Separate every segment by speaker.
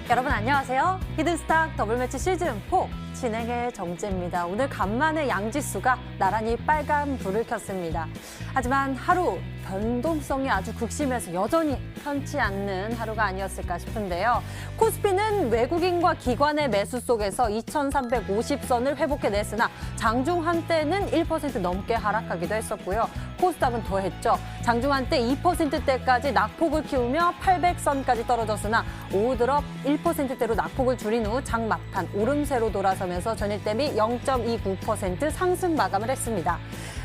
Speaker 1: 여러분 안녕하세요. 히든스탁 더블매치 시즌4 진행의 정재입니다. 오늘 간만에 양지수가 나란히 빨간 불을 켰습니다. 하지만 하루 변동성이 아주 극심해서 여전히 편치 않는 하루가 아니었을까 싶은데요. 코스피는 외국인과 기관의 매수 속에서 2,350선을 회복해냈으나 장중 한때는 1% 넘게 하락하기도 했었고요. 코스닥은 더했죠. 장중 한때 2%대까지 낙폭을 키우며 800선까지 떨어졌으나 오후 들어 1%대로 낙폭을 줄인 후 장막판 오름세로 돌아서면서 전일 대비 0.29% 상승 마감을 했습니다.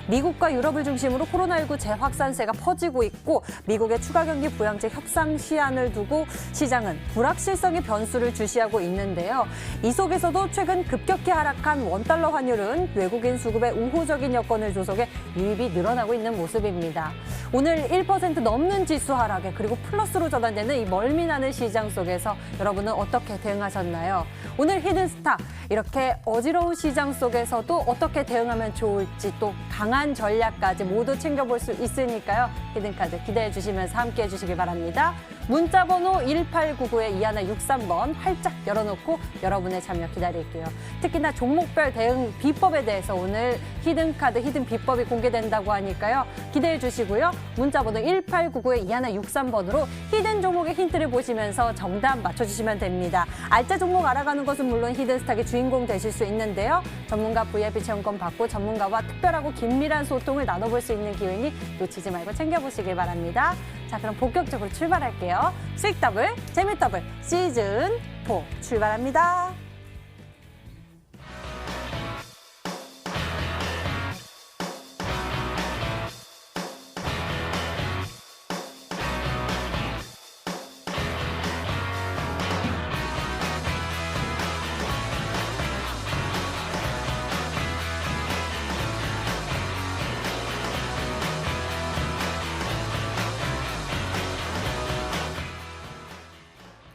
Speaker 1: 미국과 유럽을 중심으로 코로나19 재확산세가 퍼지고 있고 미국의 추가 경기 부양제 협상 시한을 두고 시장은 불확실성의 변수를 주시하고 있는데요. 이 속에서도 최근 급격히 하락한 원달러 환율은 외국인 수급의 우호적인 여건을 조성해 유입이 늘어나고 있는 모습입니다. 오늘 1% 넘는 지수 하락에 그리고 플러스로 전환되는 이 멀미나는 시장 속에서 여러분은 어떻게 대응하셨나요? 오늘 히든스타 이렇게 어지러운 시장 속에서도 어떻게 대응하면 좋을지 또 강한 전략까지 모두 챙겨볼 수 있으니까요. 히든카드 기대해 주시면서 함께해 주시기 바랍니다. 문자 번호 1899-2163번 활짝 열어놓고 여러분의 참여 기다릴게요. 특히나 종목별 대응 비법에 대해서 오늘 히든카드 히든 비법이 공개된다고 하니까요. 기대해 주시고요. 문자 번호 1899-2163번으로 히든 종목의 힌트를 보시면서 정답 맞춰주시면 됩니다. 알짜 종목 알아가는 것은 물론 히든스탁의 주인공 되실 수 있는데요. 전문가 VIP 체험권 받고 전문가와 특별하고 긴밀한 소통을 나눠볼 수 있는 기회니 놓치지 말고 챙겨보시길 바랍니다. 자, 그럼 본격적으로 출발할게요. 수익 더블, 재미 더블 시즌 4 출발합니다.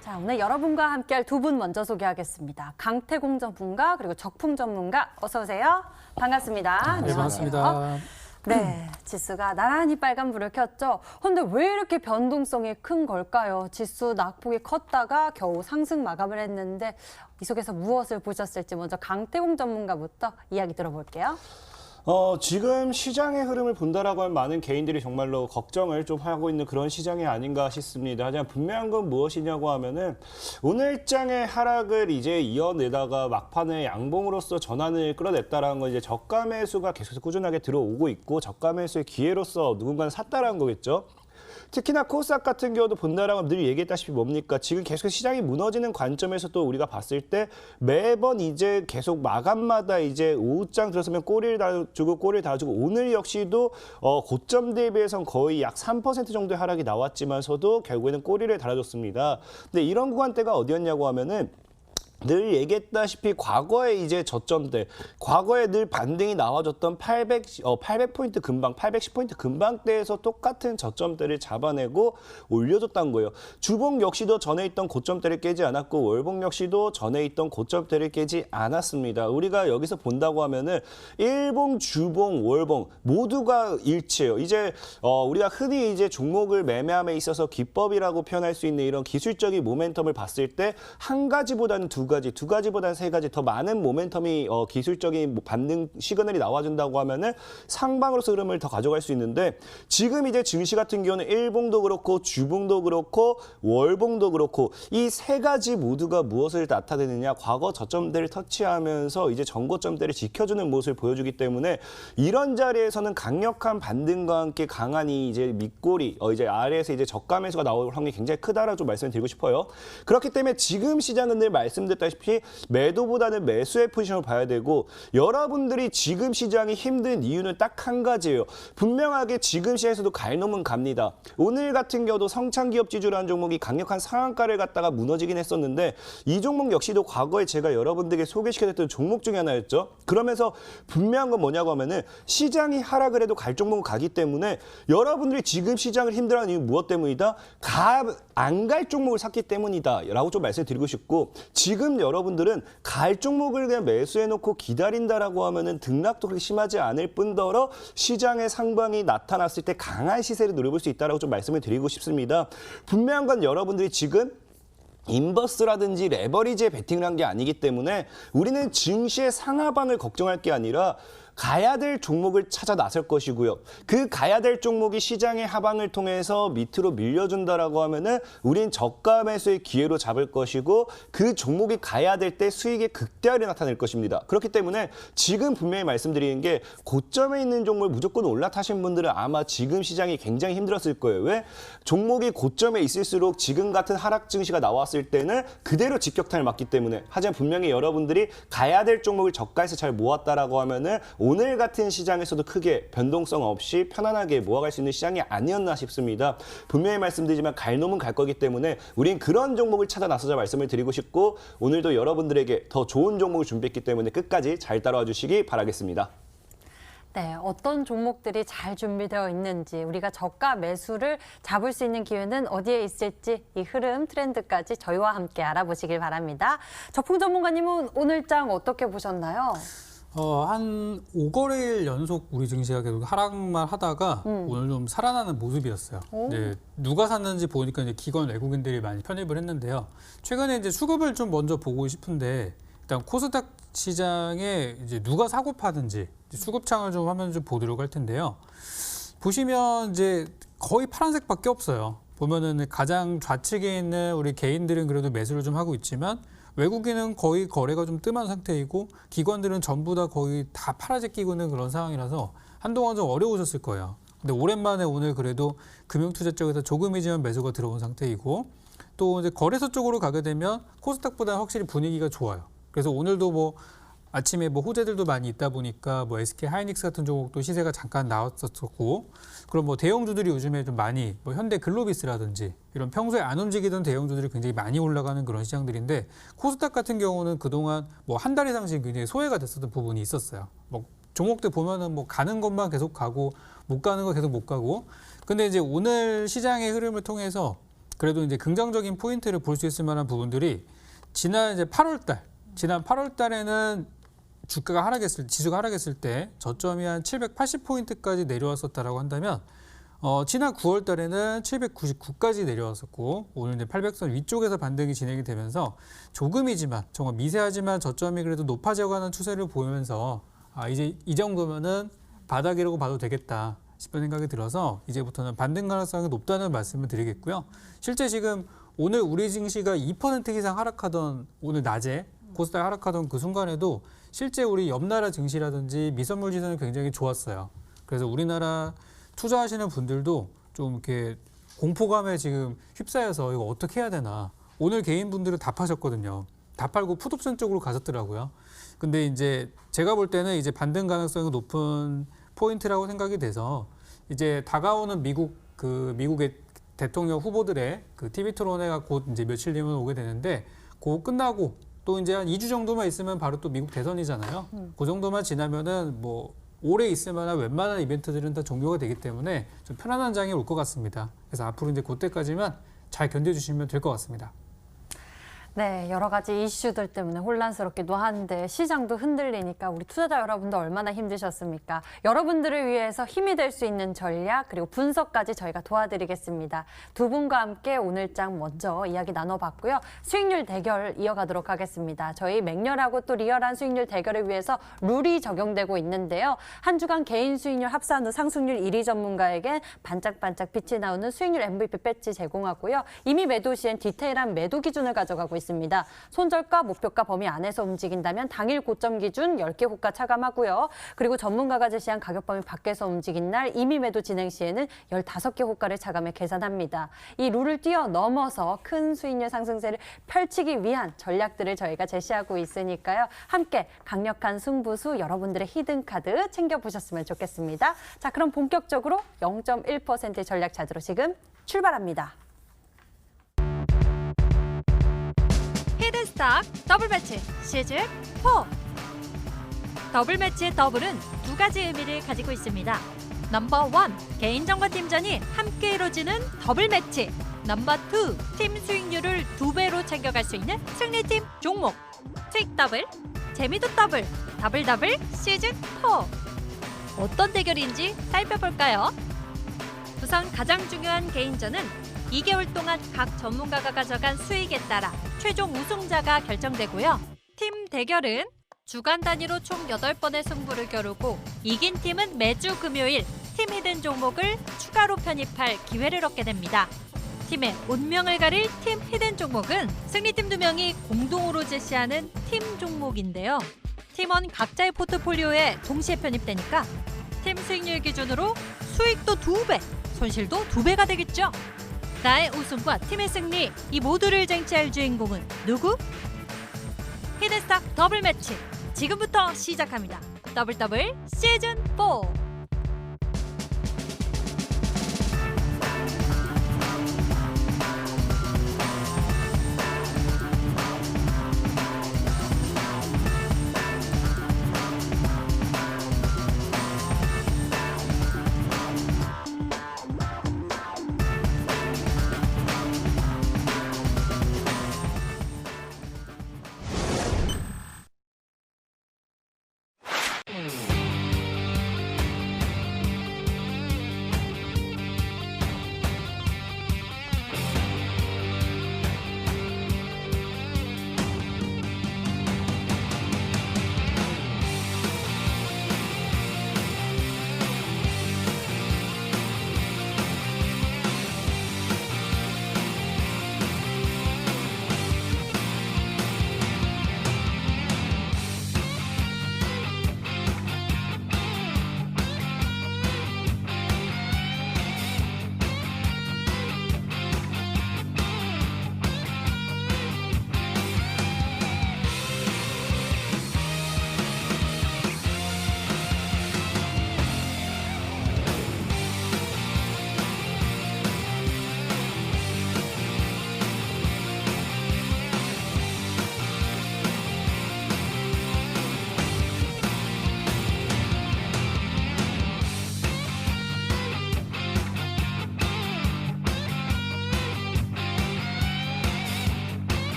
Speaker 1: 자, 오늘 여러분과 함께할 두 분 먼저 소개하겠습니다. 강태공 전문가 그리고 적풍 전문가 어서 오세요. 반갑습니다.
Speaker 2: 네, 반갑습니다.
Speaker 1: 네, 지수가 나란히 빨간불을 켰죠. 그런데 왜 이렇게 변동성이 큰 걸까요? 지수 낙폭이 컸다가 겨우 상승 마감을 했는데 이 속에서 무엇을 보셨을지 먼저 강태공 전문가부터 이야기 들어볼게요.
Speaker 3: 지금 시장의 흐름을 본다라고 하면 많은 개인들이 정말로 걱정을 좀 하고 있는 그런 시장이 아닌가 싶습니다. 하지만 분명한 건 무엇이냐고 하면은 오늘장의 하락을 이제 이어내다가 막판에 양봉으로서 전환을 끌어냈다라는 건 이제 저가 매수가 계속해서 꾸준하게 들어오고 있고 저가 매수의 기회로서 누군가는 샀다라는 거겠죠. 특히나 코스닥 같은 경우도 본다라고 하면 늘 얘기했다시피 뭡니까? 지금 계속 시장이 무너지는 관점에서 또 우리가 봤을 때 매번 이제 계속 마감마다 이제 오후장 들어서면 꼬리를 달아주고 오늘 역시도 고점 대비해서는 거의 약 3% 정도의 하락이 나왔지만서도 결국에는 꼬리를 달아줬습니다. 근데 이런 구간대가 어디였냐고 하면은 늘 얘기했다시피 과거에 이제 저점대, 과거에 늘 반등이 나와줬던 800포인트 근방, 810포인트 근방대에서 똑같은 저점대를 잡아내고 올려줬던 거예요. 주봉 역시도 전에 있던 고점대를 깨지 않았고 월봉 역시도 전에 있던 고점대를 깨지 않았습니다. 우리가 여기서 본다고 하면은 일봉, 주봉, 월봉 모두가 일치해요. 이제 우리가 흔히 이제 종목을 매매함에 있어서 기법이라고 표현할 수 있는 이런 기술적인 모멘텀을 봤을 때 한 가지보다는 두 가지보다는 세 가지 더 많은 모멘텀이 기술적인 반등 시그널이 나와준다고 하면은 상방으로서 흐름을 더 가져갈 수 있는데 지금 이제 증시 같은 경우는 일봉도 그렇고 주봉도 그렇고 월봉도 그렇고 이 세 가지 모두가 무엇을 나타내느냐 과거 저점대를 터치하면서 이제 전고점대를 지켜주는 모습을 보여주기 때문에 이런 자리에서는 강력한 반등과 함께 강한 이제 밑꼬리 이제 아래에서 이제 저가 매수가 나올 확률이 굉장히 크다라고 좀 말씀을 드리고 싶어요. 그렇기 때문에 지금 시장은 늘 말씀드렸다시피 매도보다는 매수의 포지션을 봐야 되고 여러분들이 지금 시장이 힘든 이유는 딱 한 가지예요. 분명하게 지금 시장에서도 갈 놈은 갑니다. 오늘 같은 경우도 성창기업 지주라는 종목이 강력한 상한가를 갖다가 무너지긴 했었는데 이 종목 역시도 과거에 제가 여러분들에게 소개시켜드렸던 종목 중에 하나였죠. 그러면서 분명한 건 뭐냐고 하면은 시장이 하락을 해도 갈 종목은 가기 때문에 여러분들이 지금 시장을 힘들어하는 이유는 무엇 때문이다? 안 갈 종목을 샀기 때문이다 라고 좀 말씀드리고 싶고 지금 여러분들은 갈 종목을 그냥 매수해놓고 기다린다라고 하면은 등락도 그렇게 심하지 않을 뿐더러 시장의 상방이 나타났을 때 강한 시세를 노려볼 수 있다라고 좀 말씀을 드리고 싶습니다. 분명한 건 여러분들이 지금 인버스라든지 레버리지에 베팅을 한 게 아니기 때문에 우리는 증시의 상하방을 걱정할 게 아니라 가야 될 종목을 찾아 나설 것이고요. 그 가야 될 종목이 시장의 하방을 통해서 밑으로 밀려준다라고 하면은 우린 저가 매수의 기회로 잡을 것이고 그 종목이 가야 될 때 수익의 극대화를 나타낼 것입니다. 그렇기 때문에 지금 분명히 말씀드리는 게 고점에 있는 종목을 무조건 올라타신 분들은 아마 지금 시장이 굉장히 힘들었을 거예요. 왜? 종목이 고점에 있을수록 지금 같은 하락 증시가 나왔을 때는 그대로 직격탄을 맞기 때문에. 하지만 분명히 여러분들이 가야 될 종목을 저가에서 잘 모았다라고 하면은 오늘 같은 시장에서도 크게 변동성 없이 편안하게 모아갈 수 있는 시장이 아니었나 싶습니다. 분명히 말씀드리지만 갈 놈은 갈 거기 때문에 우린 그런 종목을 찾아 나서자 말씀을 드리고 싶고 오늘도 여러분들에게 더 좋은 종목을 준비했기 때문에 끝까지 잘 따라와 주시기 바라겠습니다.
Speaker 1: 네, 어떤 종목들이 잘 준비되어 있는지 우리가 저가 매수를 잡을 수 있는 기회는 어디에 있을지 이 흐름 트렌드까지 저희와 함께 알아보시길 바랍니다. 저풍 전문가님은 오늘 장 어떻게 보셨나요?
Speaker 2: 한 5거래일 연속 우리 증시가 계속 하락만 하다가 오늘 좀 살아나는 모습이었어요. 네, 누가 샀는지 보니까 이제 기관 외국인들이 많이 편입을 했는데요. 최근에 이제 수급을 좀 먼저 보고 싶은데 일단 코스닥 시장에 이제 누가 사고 파는지 수급창을 좀 화면 좀 보도록 할 텐데요. 보시면 이제 거의 파란색밖에 없어요. 보면은 가장 좌측에 있는 우리 개인들은 그래도 매수를 좀 하고 있지만 외국인은 거의 거래가 좀 뜸한 상태이고 기관들은 전부 다 거의 다 파란색 끼고 있는 그런 상황이라서 한동안 좀 어려우셨을 거예요. 근데 오랜만에 오늘 그래도 금융투자 쪽에서 조금이지만 매수가 들어온 상태이고 또 이제 거래소 쪽으로 가게 되면 코스닥보다 확실히 분위기가 좋아요. 그래서 오늘도 뭐 아침에 뭐 호재들도 많이 있다 보니까 뭐 SK 하이닉스 같은 종목도 시세가 잠깐 나왔었고 그럼 뭐 대형주들이 요즘에 좀 많이 뭐 현대 글로비스라든지 이런 평소에 안 움직이던 대형주들이 굉장히 많이 올라가는 그런 시장들인데 코스닥 같은 경우는 그동안 뭐 한 달 이상씩 굉장히 소외가 됐었던 부분이 있었어요. 뭐 종목들 보면은 뭐 가는 것만 계속 가고 못 가는 거 계속 못 가고 근데 이제 오늘 시장의 흐름을 통해서 그래도 이제 긍정적인 포인트를 볼 수 있을 만한 부분들이 지난 8월 달에는 주가가 지수가 하락했을 때 저점이 한 780포인트까지 내려왔었다라고 한다면 지난 9월 달에는 799까지 내려왔었고 오늘 이제 800선 위쪽에서 반등이 진행이 되면서 조금이지만 정말 미세하지만 저점이 그래도 높아져가는 추세를 보이면서 이제 이 정도면은 바닥이라고 봐도 되겠다 싶은 생각이 들어서 이제부터는 반등 가능성이 높다는 말씀을 드리겠고요. 실제 지금 오늘 우리 증시가 2% 이상 하락하던 오늘 낮에 코스닥 하락하던 그 순간에도 실제 우리 옆나라 증시라든지 미선물 지수는 굉장히 좋았어요. 그래서 우리나라 투자하시는 분들도 좀 이렇게 공포감에 지금 휩싸여서 이거 어떻게 해야 되나. 오늘 개인분들은 다 파셨거든요. 다 팔고 풋옵션 쪽으로 가셨더라고요. 근데 이제 제가 볼 때는 이제 반등 가능성이 높은 포인트라고 생각이 돼서 이제 다가오는 미국의 대통령 후보들의 그 TV 토론회가 곧 이제 며칠 뒤면 오게 되는데 그거 끝나고 또 이제 한 2주 정도만 있으면 바로 또 미국 대선이잖아요. 그 정도만 지나면은 뭐 오래 있을 만한 웬만한 이벤트들은 다 종료가 되기 때문에 좀 편안한 장이 올 것 같습니다. 그래서 앞으로 이제 그때까지만 잘 견뎌주시면 될 것 같습니다.
Speaker 1: 네, 여러 가지 이슈들 때문에 혼란스럽기도 한데 시장도 흔들리니까 우리 투자자 여러분도 얼마나 힘드셨습니까? 여러분들을 위해서 힘이 될 수 있는 전략 그리고 분석까지 저희가 도와드리겠습니다. 두 분과 함께 오늘 장 먼저 이야기 나눠봤고요. 수익률 대결 이어가도록 하겠습니다. 저희 맹렬하고 또 리얼한 수익률 대결을 위해서 룰이 적용되고 있는데요. 한 주간 개인 수익률 합산 후 상승률 1위 전문가에겐 반짝반짝 빛이 나오는 수익률 MVP 배지 제공하고요. 이미 매도 시엔 디테일한 매도 기준을 가져가고 있습니다. 손절가, 목표가 범위 안에서 움직인다면 당일 고점 기준 10개 호가 차감하고요. 그리고 전문가가 제시한 가격 범위 밖에서 움직인 날 이미 매도 진행 시에는 15개 호가를 차감해 계산합니다. 이 룰을 뛰어넘어서 큰 수익률 상승세를 펼치기 위한 전략들을 저희가 제시하고 있으니까요. 함께 강력한 승부수 여러분들의 히든카드 챙겨보셨으면 좋겠습니다. 자, 그럼 본격적으로 0.1%의 전략 찾으러 지금 출발합니다.
Speaker 4: 히든스탁 더블 매치 시즌 4. 더블 매치의 더블은 두 가지 의미를 가지고 있습니다. 넘버 1, 개인전과 팀전이 함께 이루어지는 더블 매치. 넘버 2, 팀 수익률을 2배로 챙겨갈 수 있는 승리팀 종목. 수익 더블, 재미도 더블, 더블 시즌 4. 어떤 대결인지 살펴볼까요? 우선 가장 중요한 개인전은 2개월 동안 각 전문가가 가져간 수익에 따라 최종 우승자가 결정되고요. 팀 대결은 주간 단위로 총 8번의 승부를 겨루고 이긴 팀은 매주 금요일 팀 히든 종목을 추가로 편입할 기회를 얻게 됩니다. 팀의 운명을 가릴 팀 히든 종목은 승리팀 2명이 공동으로 제시하는 팀 종목인데요. 팀원 각자의 포트폴리오에 동시에 편입되니까 팀 수익률 기준으로 수익도 2배, 손실도 2배가 되겠죠. 나의 우승과 팀의 승리, 이 모두를 쟁취할 주인공은 누구? 히든스탁 더블 매치 지금부터 시작합니다. 더블 시즌 4.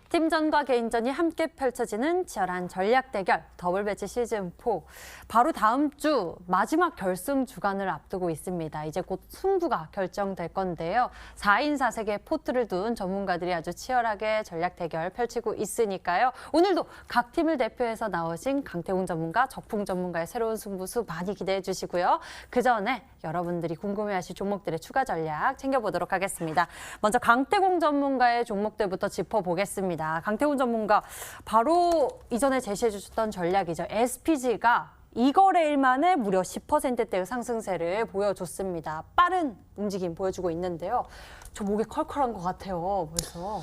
Speaker 1: 팀전과 개인전이 함께 펼쳐지는 치열한 전략 대결 더블 매치 시즌4. 바로 다음 주 마지막 결승 주간을 앞두고 있습니다. 이제 곧 승부가 결정될 건데요. 4인 4색의 포트를 둔 전문가들이 아주 치열하게 전략 대결 펼치고 있으니까요. 오늘도 각 팀을 대표해서 나오신 강태웅 전문가, 적풍 전문가의 새로운 승부수 많이 기대해 주시고요. 그 전에 여러분들이 궁금해하실 종목들의 추가 전략 챙겨보도록 하겠습니다. 먼저 강태웅 전문가의 종목들부터 짚어보겠습니다. 강태훈 전문가, 바로 이전에 제시해 주셨던 전략이죠. SPG가 2거래일 만에 무려 10%대의 상승세를 보여줬습니다. 빠른 움직임 보여주고 있는데요. 저 목이 컬컬한 것 같아요, 벌써.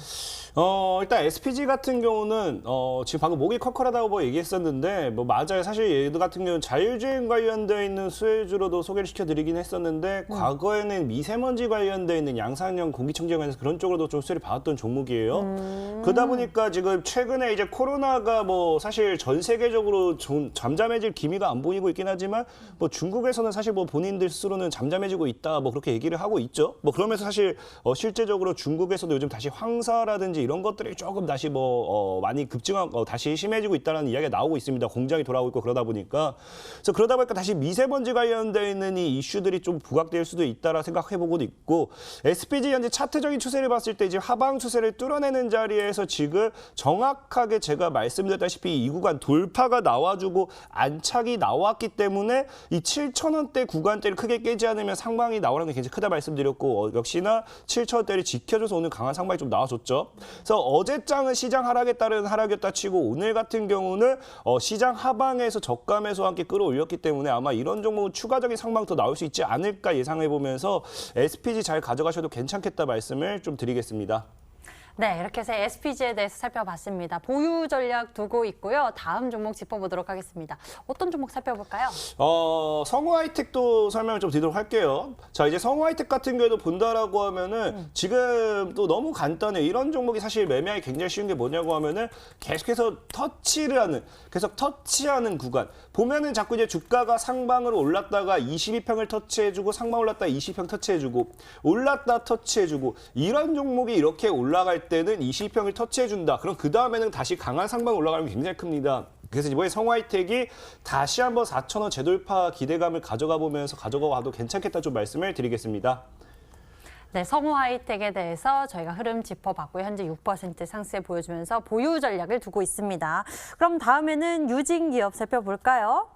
Speaker 3: 일단 SPG 같은 경우는 지금 방금 목이 컬컬하다고 뭐 얘기했었는데 뭐 맞아요. 사실 얘도 같은 경우는 자율주행 관련되어 있는 수혜주로도 소개를 시켜드리긴 했었는데 과거에는 미세먼지 관련되어 있는 양산형 공기청정기 관련해서 그런 쪽으로도 좀 수혜를 받았던 종목이에요. 그러다 보니까 지금 최근에 이제 코로나가 뭐 사실 전 세계적으로 잠잠해질 기미가 안 보이고 있긴 하지만 뭐 중국에서는 사실 뭐 본인들 스스로는 잠잠해지고 있다 뭐 그렇게 얘기를 하고 있죠. 뭐 그러면서 사실 실제적으로 중국에서도 요즘 다시 황사라든지 이런 것들이 조금 다시 많이 급증하고 다시 심해지고 있다는 이야기가 나오고 있습니다. 공장이 돌아오고 있고 그러다 보니까. 그래서 그러다 보니까 다시 미세먼지 관련되어 있는 이 이슈들이 좀 부각될 수도 있다라 생각해보고도 있고, SPG 현재 차트적인 추세를 봤을 때 이제 하방 추세를 뚫어내는 자리에서 지금 정확하게 제가 말씀드렸다시피 이 구간 돌파가 나와주고 안착이 나왔기 때문에 이 7,000원대 구간대를 크게 깨지 않으면 상방이 나오는 게 굉장히 크다 말씀드렸고, 역시나 7,000원대를 지켜줘서 오늘 강한 상방이 좀 나와줬죠. 그래서 어제장은 시장 하락에 따른 하락이었다 치고 오늘 같은 경우는 시장 하방에서 저가 매수와 함께 끌어올렸기 때문에 아마 이런 종목은 추가적인 상방 더 나올 수 있지 않을까 예상해보면서 SPG 잘 가져가셔도 괜찮겠다 말씀을 좀 드리겠습니다.
Speaker 1: 네, 이렇게 해서 SPG에 대해서 살펴봤습니다. 보유 전략 두고 있고요. 다음 종목 짚어보도록 하겠습니다. 어떤 종목 살펴볼까요?
Speaker 3: 성우 하이텍도 설명을 좀 드리도록 할게요. 자, 이제 성우 하이텍 같은 경우도 본다라고 하면은 지금 또 너무 간단해요. 이런 종목이 사실 매매하기 굉장히 쉬운 게 뭐냐고 하면은 계속해서 계속 터치하는 구간. 보면은 자꾸 이제 주가가 상방으로 올랐다가 22평을 터치해주고 상방 올랐다가 20평 터치해주고 올랐다 터치해주고 이런 종목이 이렇게 올라갈 때는 20평을 터치해준다. 그럼 그 다음에는 다시 강한 상방 올라가면 굉장히 큽니다. 그래서 이번에 성화이텍이 다시 한번 4,000원 재돌파 기대감을 가져가 보면서 가져가 와도 괜찮겠다 좀 말씀을 드리겠습니다.
Speaker 1: 네, 성우 하이텍에 대해서 저희가 흐름 짚어봤고요. 현재 6% 상승에 보여주면서 보유 전략을 두고 있습니다. 그럼 다음에는 유진기업 살펴볼까요?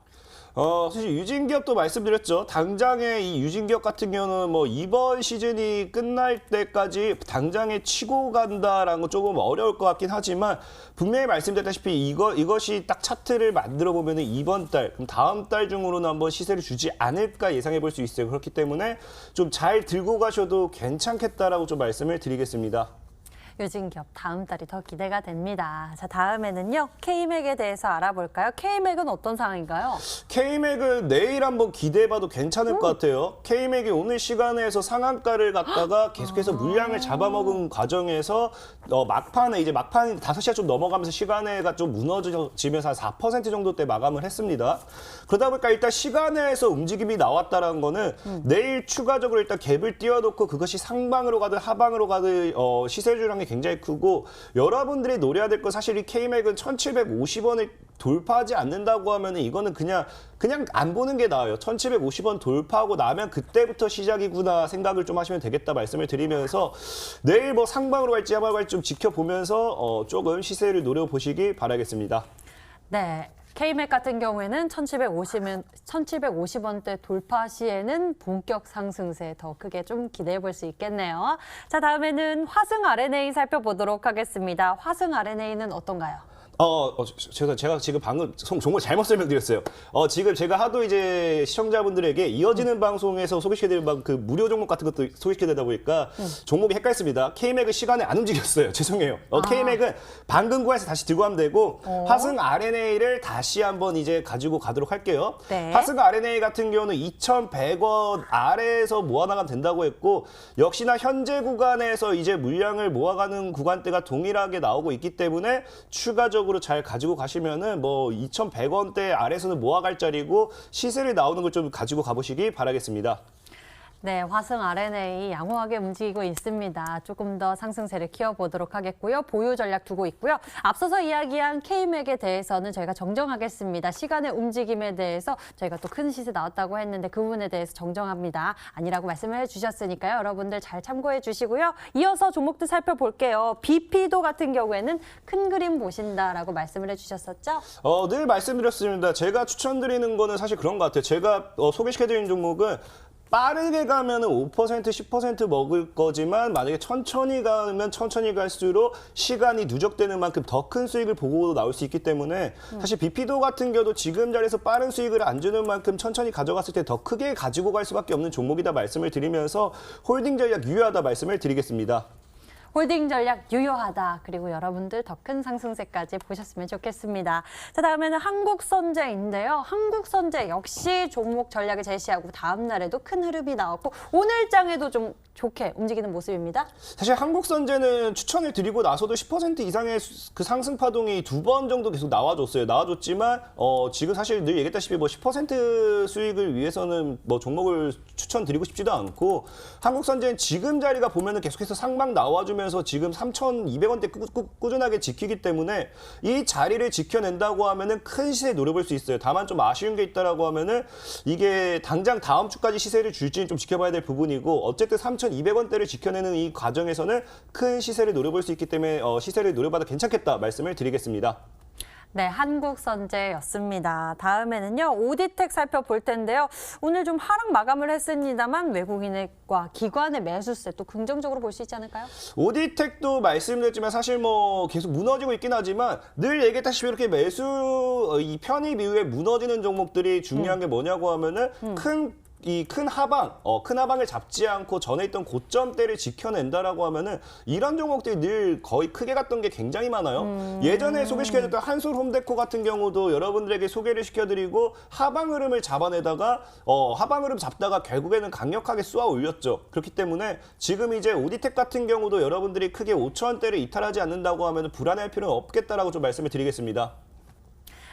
Speaker 3: 사실 유진기업도 말씀드렸죠. 당장에 이 유진기업 같은 경우는 뭐 이번 시즌이 끝날 때까지 당장에 치고 간다라는 건 조금 어려울 것 같긴 하지만 분명히 말씀드렸다시피 이것이 딱 차트를 만들어 보면은 이번 달, 그럼 다음 달 중으로는 한번 시세를 주지 않을까 예상해 볼 수 있어요. 그렇기 때문에 좀 잘 들고 가셔도 괜찮겠다라고 좀 말씀을 드리겠습니다.
Speaker 1: 유진기업 다음 달이 더 기대가 됩니다. 자, 다음에는요. K맥에 대해서 알아볼까요? K맥은 어떤 상황인가요?
Speaker 3: K맥은 내일 한번 기대해봐도 괜찮을 것 같아요. K맥이 오늘 시간에서 상한가를 갔다가 계속해서 물량을 잡아먹은 과정에서 막판에 5시가 좀 넘어가면서 시간에가 좀 무너지면서 한 4% 정도 때 마감을 했습니다. 그러다 보니까 일단 시간에서 움직임이 나왔다는 거는 내일 추가적으로 일단 갭을 띄워놓고 그것이 상방으로 가든 하방으로 가든 시세주량이 굉장히 크고 여러분들이 노려야 될 건 사실 이 K맥은 1,750원을 돌파하지 않는다고 하면 이거는 그냥 안 보는 게 나아요. 1,750원 돌파하고 나면 그때부터 시작이구나 생각을 좀 하시면 되겠다 말씀을 드리면서 내일 뭐 상방으로 갈지 하방으로 갈지 좀 지켜보면서 조금 시세를 노려보시기 바라겠습니다.
Speaker 1: 네. K맥 같은 경우에는 1,750원대 돌파 시에는 본격 상승세 더 크게 좀 기대해 볼 수 있겠네요. 자, 다음에는 화승 RNA 살펴보도록 하겠습니다. 화승 RNA는 어떤가요?
Speaker 3: 제가 지금 방금 종목 잘못 설명드렸어요. 지금 제가 하도 이제 시청자분들에게 이어지는 방송에서 소개시켜드린 그 무료 종목 같은 것도 소개시켜드리다 보니까 종목이 헷갈렸습니다. K맥은 시간에 안 움직였어요. 죄송해요. K맥은 방금 구간에서 다시 들고 가면 되고 화승 RNA를 다시 한번 이제 가지고 가도록 할게요.
Speaker 1: 네.
Speaker 3: 화승 RNA 같은 경우는 2,100원 아래에서 모아나가면 된다고 했고 역시나 현재 구간에서 이제 물량을 모아가는 구간대가 동일하게 나오고 있기 때문에 추가적으로 잘 가지고 가시면은 뭐 2,100원대 아래에서는 모아갈 자리고 시세를 나오는 걸 좀 가지고 가보시기 바라겠습니다.
Speaker 1: 네, 화승 RNA 양호하게 움직이고 있습니다. 조금 더 상승세를 키워보도록 하겠고요. 보유 전략 두고 있고요. 앞서서 이야기한 K맥에 대해서는 저희가 정정하겠습니다. 시간의 움직임에 대해서 저희가 또 큰 시세 나왔다고 했는데 그 부분에 대해서 정정합니다. 아니라고 말씀을 해주셨으니까요. 여러분들 잘 참고해 주시고요. 이어서 종목도 살펴볼게요. BP도 같은 경우에는 큰 그림 보신다라고 말씀을 해주셨었죠?
Speaker 3: 늘 말씀드렸습니다. 제가 추천드리는 거는 사실 그런 것 같아요. 제가 소개시켜드린 종목은 빠르게 가면 5%, 10% 먹을 거지만 만약에 천천히 가면 천천히 갈수록 시간이 누적되는 만큼 더 큰 수익을 보고 나올 수 있기 때문에 사실 BP도 같은 경우도 지금 자리에서 빠른 수익을 안 주는 만큼 천천히 가져갔을 때 더 크게 가지고 갈 수밖에 없는 종목이다 말씀을 드리면서 홀딩 전략 유효하다 말씀을 드리겠습니다.
Speaker 1: 홀딩 전략 유효하다. 그리고 여러분들 더 큰 상승세까지 보셨으면 좋겠습니다. 자, 다음에는 한국선제인데요. 한국선제 역시 종목 전략을 제시하고 다음 날에도 큰 흐름이 나왔고 오늘 장에도 좀 좋게 움직이는 모습입니다.
Speaker 3: 사실 한국선제는 추천을 드리고 나서도 10% 이상의 그 상승 파동이 2번 정도 계속 나와줬어요. 나와줬지만 지금 사실 늘 얘기했다시피 뭐 10% 수익을 위해서는 뭐 종목을 추천드리고 싶지도 않고 한국선제는 지금 자리가 보면은 계속해서 상방 나와주면서 지금 3,200원대 꾸준하게 지키기 때문에 이 자리를 지켜낸다고 하면은 큰 시세 노려볼 수 있어요. 다만 좀 아쉬운 게 있다라고 하면은 이게 당장 다음 주까지 시세를 줄지는 좀 지켜봐야 될 부분이고 어쨌든 3,200원대를 지켜내는 이 과정에서는 큰 시세를 노려볼 수 있기 때문에 시세를 노려봐도 괜찮겠다 말씀을 드리겠습니다.
Speaker 1: 네, 한국선제였습니다. 다음에는요, 오디텍 살펴볼 텐데요. 오늘 좀 하락 마감을 했습니다만 외국인과 기관의 매수세 또 긍정적으로 볼 수 있지 않을까요?
Speaker 3: 오디텍도 말씀드렸지만 사실 뭐 계속 무너지고 있긴 하지만 늘 얘기했다시피 이렇게 매수 이 편입 이후에 무너지는 종목들이 중요한 게 뭐냐고 하면은 큰 이 큰 하방을 잡지 않고 전에 있던 고점대를 지켜낸다라고 하면은 이런 종목들이 늘 거의 크게 갔던 게 굉장히 많아요. 예전에 소개시켜드렸던 한솔 홈데코 같은 경우도 여러분들에게 소개를 시켜드리고 하방 흐름을 잡아내다가 하방 흐름 잡다가 결국에는 강력하게 쏘아 올렸죠. 그렇기 때문에 지금 이제 오디텍 같은 경우도 여러분들이 크게 5,000원대를 이탈하지 않는다고 하면 불안해할 필요는 없겠다라고 좀 말씀을 드리겠습니다.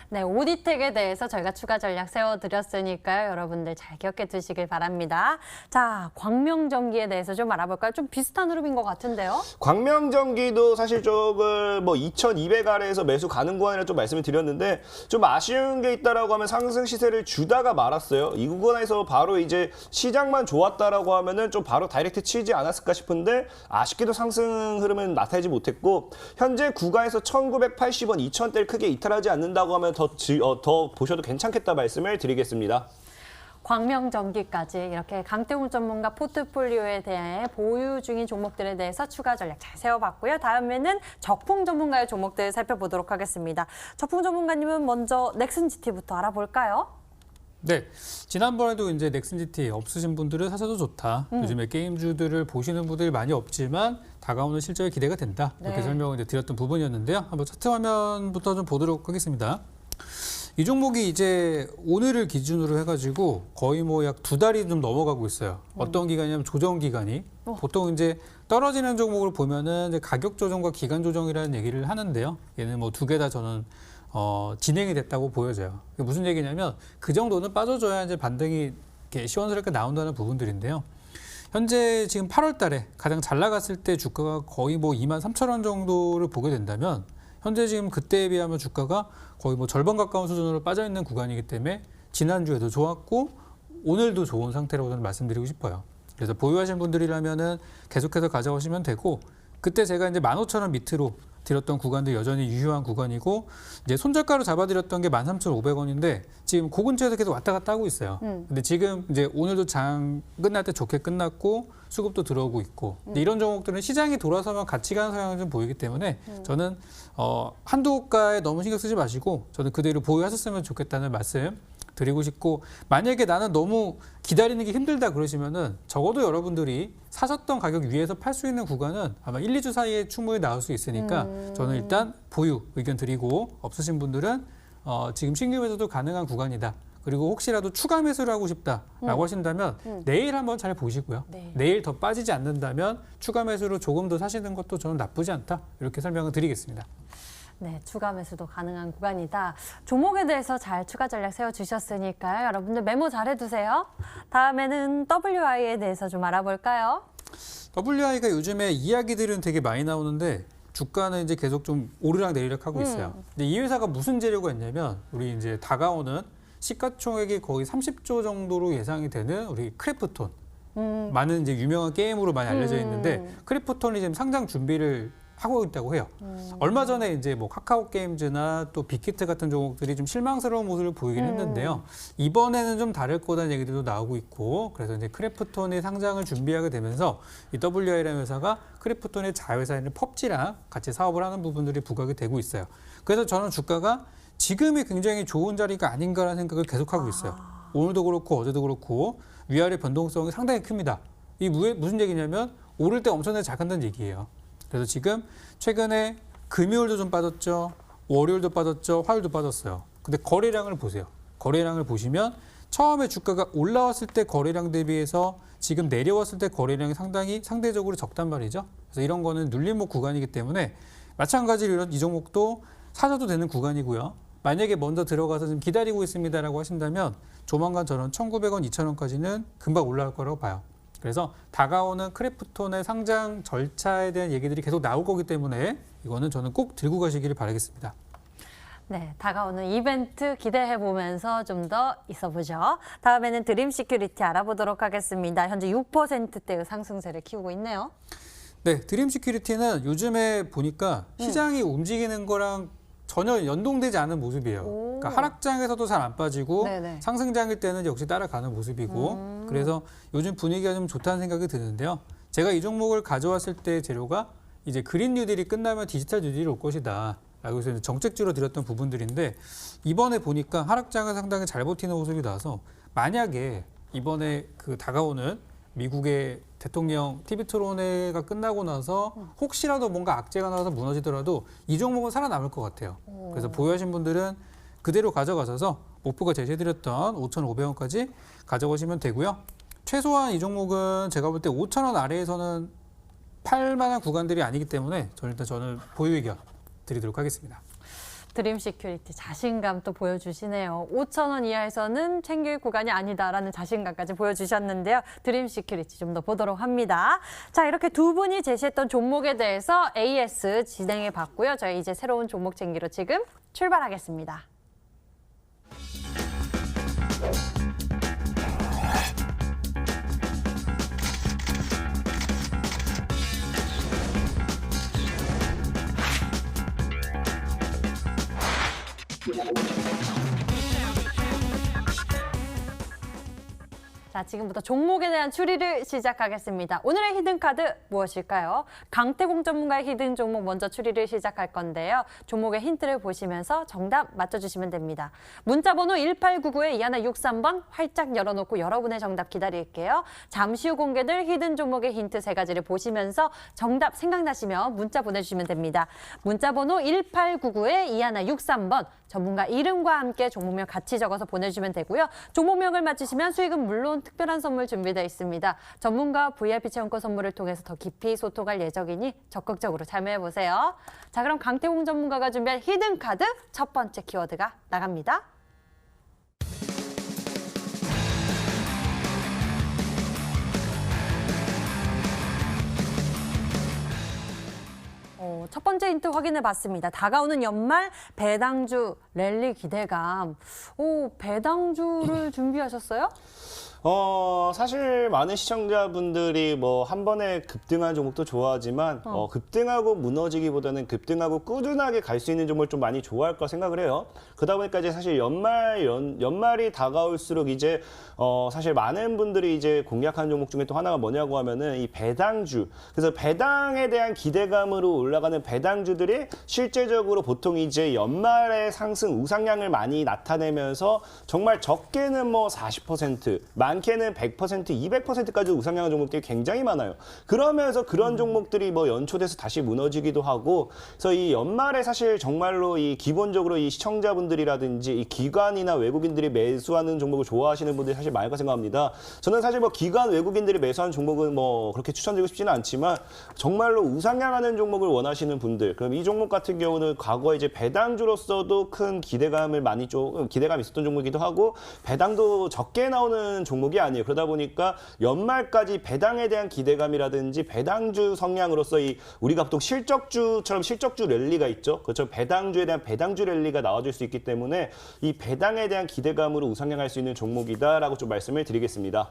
Speaker 1: 네, 오디텍에 대해서 저희가 추가 전략 세워드렸으니까요. 여러분들 잘 기억해 두시길 바랍니다. 자, 광명전기에 대해서 좀 알아볼까요? 좀 비슷한 흐름인 것 같은데요.
Speaker 3: 광명전기도 사실 조금 2,200 아래에서 매수 가는 구간이라 좀 말씀을 드렸는데 좀 아쉬운 게 있다라고 하면 상승 시세를 주다가 말았어요. 이 구간에서 바로 이제 시장만 좋았다라고 하면은 좀 바로 다이렉트 치지 않았을까 싶은데 아쉽게도 상승 흐름은 나타내지 못했고 현재 구간에서 1,980원, 2,000원대를 크게 이탈하지 않는다고 하면 더 보셔도 괜찮겠다 말씀을 드리겠습니다.
Speaker 1: 광명전기까지 이렇게 강태훈 전문가 포트폴리오에 대해 보유 중인 종목들에 대해서 추가 전략 잘 세워봤고요. 다음에는 적풍 전문가의 종목들 살펴보도록 하겠습니다. 적풍 전문가님은 먼저 넥슨GT부터 알아볼까요?
Speaker 2: 네, 지난번에도 이제 넥슨GT 없으신 분들은 사셔도 좋다. 요즘에 게임주들을 보시는 분들이 많이 없지만 다가오는 실적에 기대가 된다. 이렇게
Speaker 1: 네.
Speaker 2: 설명을 이제 드렸던 부분이었는데요. 한번 차트 화면부터 좀 보도록 하겠습니다. 이 종목이 이제 오늘을 기준으로 해가지고 거의 뭐 약 2달이 좀 넘어가고 있어요. 어떤 기간이냐면 조정 기간이. 보통 이제 떨어지는 종목을 보면은 이제 가격 조정과 기간 조정이라는 얘기를 하는데요. 얘는 뭐 두 개 다 저는 진행이 됐다고 보여져요. 그게 무슨 얘기냐면 그 정도는 빠져줘야 이제 반등이 이렇게 시원스럽게 나온다는 부분들인데요. 현재 지금 8월 달에 가장 잘 나갔을 때 주가가 거의 뭐 23,000원 정도를 보게 된다면 현재 지금 그때에 비하면 주가가 거의 뭐 절반 가까운 수준으로 빠져있는 구간이기 때문에 지난주에도 좋았고 오늘도 좋은 상태라고 저는 말씀드리고 싶어요. 그래서 보유하신 분들이라면은 계속해서 가져오시면 되고 그때 제가 이제 15,000원 밑으로 드렸던 구간도 여전히 유효한 구간이고 이제 손절가로 잡아드렸던 게 13,500원인데 지금 그 근처에서 계속 왔다 갔다 하고 있어요. 근데 지금 이제 오늘도 장 끝날 때 좋게 끝났고 수급도 들어오고 있고 근데 이런 종목들은 시장이 돌아서면 같이 가는 성향을 좀 보이기 때문에 저는 한두 가에 너무 신경 쓰지 마시고 저는 그대로 보유하셨으면 좋겠다는 말씀 드리고 싶고 만약에 나는 너무 기다리는 게 힘들다 그러시면은 적어도 여러분들이 사셨던 가격 위에서 팔 수 있는 구간은 아마 1, 2주 사이에 충분히 나올 수 있으니까 저는 일단 보유 의견 드리고 없으신 분들은 지금 신규 매수도 가능한 구간이다. 그리고 혹시라도 추가 매수를 하고 싶다라고 하신다면 내일 한번 잘 보시고요.
Speaker 1: 네.
Speaker 2: 내일 더 빠지지 않는다면 추가 매수로 조금 더 사시는 것도 저는 나쁘지 않다. 이렇게 설명을 드리겠습니다.
Speaker 1: 네, 추가 매수도 가능한 구간이다. 종목에 대해서 잘 추가 전략 세워주셨으니까요. 여러분들 메모 잘 해두세요. 다음에는 WI에 대해서 좀 알아볼까요?
Speaker 2: WI가 요즘에 이야기들은 되게 많이 나오는데 주가는 이제 계속 좀 오르락 내리락 하고 있어요. 근데 이 회사가 무슨 재료가 있냐면 우리 이제 다가오는 시가총액이 거의 30조 정도로 예상이 되는 우리 크래프톤. 많은 이제 유명한 게임으로 많이 알려져 있는데 크래프톤이 지금 상장 준비를 하고 있다고 해요. 얼마 전에 이제 뭐 카카오 게임즈나 또 빅히트 같은 종목들이 좀 실망스러운 모습을 보이긴 했는데요. 이번에는 좀 다를 거다는 얘기들도 나오고 있고 그래서 이제 크래프톤의 상장을 준비하게 되면서 이 WI라는 회사가 크래프톤의 자회사인 펍지랑 같이 사업을 하는 부분들이 부각이 되고 있어요. 그래서 저는 주가가 지금이 굉장히 좋은 자리가 아닌가라는 생각을 계속하고 있어요. 오늘도 그렇고 어제도 그렇고 위아래 변동성이 상당히 큽니다. 이 무슨 얘기냐면 오를 때 엄청나게 잘 간다는 얘기예요. 그래서 지금 최근에 금요일도 좀 빠졌죠. 월요일도 빠졌죠. 화요일도 빠졌어요. 근데 거래량을 보세요. 거래량을 보시면 처음에 주가가 올라왔을 때 거래량 대비해서 지금 내려왔을 때 거래량이 상대적으로 적단 말이죠. 그래서 이런 거는 눌림목 구간이기 때문에 마찬가지로 이 종목도 사셔도 되는 구간이고요. 만약에 먼저 들어가서 좀 기다리고 있습니다라고 하신다면 조만간 저는 1,900원, 2,000원까지는 금방 올라갈 거라고 봐요. 그래서 다가오는 크래프톤의 상장 절차에 대한 얘기들이 계속 나올 거기 때문에 이거는 저는 꼭 들고 가시기를 바라겠습니다.
Speaker 1: 네, 다가오는 이벤트 기대해 보면서 좀 더 있어 보죠. 다음에는 드림 시큐리티 알아보도록 하겠습니다. 현재 6%대의 상승세를 키우고 있네요.
Speaker 2: 네, 드림 시큐리티는 요즘에 보니까 시장이 움직이는 거랑 전혀 연동되지 않은 모습이에요. 그러니까 하락장에서도 잘 안 빠지고
Speaker 1: 네네.
Speaker 2: 상승장일 때는 역시 따라가는 모습이고 그래서 요즘 분위기가 좀 좋다는 생각이 드는데요. 제가 이 종목을 가져왔을 때 재료가 이제 그린 뉴딜이 끝나면 디지털 뉴딜이 올 것이다. 라고 해서 정책주로 드렸던 부분들인데 이번에 보니까 하락장을 상당히 잘 버티는 모습이 나와서 만약에 이번에 그 다가오는 미국의 대통령 TV 토론회가 끝나고 나서 혹시라도 뭔가 악재가 나와서 무너지더라도 이 종목은 살아남을 것 같아요. 그래서 보유하신 분들은 그대로 가져가셔서 목표가 제시해드렸던 5,500원까지 가져가시면 되고요. 최소한 이 종목은 제가 볼 때 5,000원 아래에서는 팔 만한 구간들이 아니기 때문에 저는 보유 의견 드리도록 하겠습니다.
Speaker 1: 드림 시큐리티 자신감 또 보여주시네요. 5,000원 이하에서는 챙길 구간이 아니다라는 자신감까지 보여주셨는데요. 드림 시큐리티 좀 더 보도록 합니다. 자, 이렇게 두 분이 제시했던 종목에 대해서 AS 진행해 봤고요. 저희 이제 새로운 종목 챙기로 지금 출발하겠습니다. 자, 지금부터 종목에 대한 추리를 시작하겠습니다. 오늘의 히든카드 무엇일까요? 강태공 전문가의 히든 종목 먼저 추리를 시작할 건데요. 종목의 힌트를 보시면서 정답 맞춰주시면 됩니다. 문자번호 1899-2163번 활짝 열어놓고 여러분의 정답 기다릴게요. 잠시 후 공개될 히든 종목의 힌트 3가지를 보시면서 정답 생각나시면 문자 보내주시면 됩니다. 문자번호 1899-2163번 전문가 이름과 함께 종목명 같이 적어서 보내주시면 되고요. 종목명을 맞히시면 수익은 물론 특별한 선물 준비되어 있습니다. 전문가 VIP 체험권 선물을 통해서 더 깊이 소통할 예정이니 적극적으로 참여해보세요. 자, 그럼 강태공 전문가가 준비한 히든카드 첫 번째 키워드가 나갑니다. 첫 번째 힌트 확인해 봤습니다. 다가오는 연말 배당주 랠리 기대감. 배당주를 준비하셨어요?
Speaker 3: 사실 많은 시청자분들이 뭐 한 번에 급등한 종목도 좋아하지만 급등하고 무너지기보다는 급등하고 꾸준하게 갈 수 있는 종목을 좀 많이 좋아할 거 생각을 해요. 그러다 보니까 이제 사실 연말이 다가올수록 이제 사실 많은 분들이 이제 공략한 종목 중에 또 하나가 뭐냐고 하면은 이 배당주. 그래서 배당에 대한 기대감으로 올라가는 배당주들이 실제적으로 보통 이제 연말에 상승 우상향을 많이 나타내면서 정말 적게는 뭐 40%, 많게는 100%, 200%까지 우상향한 종목들이 굉장히 많아요. 그러면서 그런 종목들이 뭐 연초돼서 다시 무너지기도 하고, 그래서 이 연말에 사실 정말로 이 기본적으로 이 시청자분들이라든지 이 기관이나 외국인들이 매수하는 종목을 좋아하시는 분들이 사실 많을 거 생각합니다. 저는 사실 뭐 기관 외국인들이 매수하는 종목은 뭐 그렇게 추천드리고 싶지는 않지만 정말로 우상향하는 종목을 원하시는 분들, 그럼 이 종목 같은 경우는 과거에 이제 배당주로서도 큰 기대감이 있었던 종목이기도 하고 배당도 적게 나오는 종목이 아니에요. 그러다 보니까 연말까지 배당에 대한 기대감이라든지 배당주 성향으로서 우리가 보통 실적주처럼 실적주 랠리가 있죠. 그렇죠. 배당주에 대한 배당주 랠리가 나와줄 수 있기 때문에 이 배당에 대한 기대감으로 우상향할 수 있는 종목이다라고 좀 말씀을 드리겠습니다.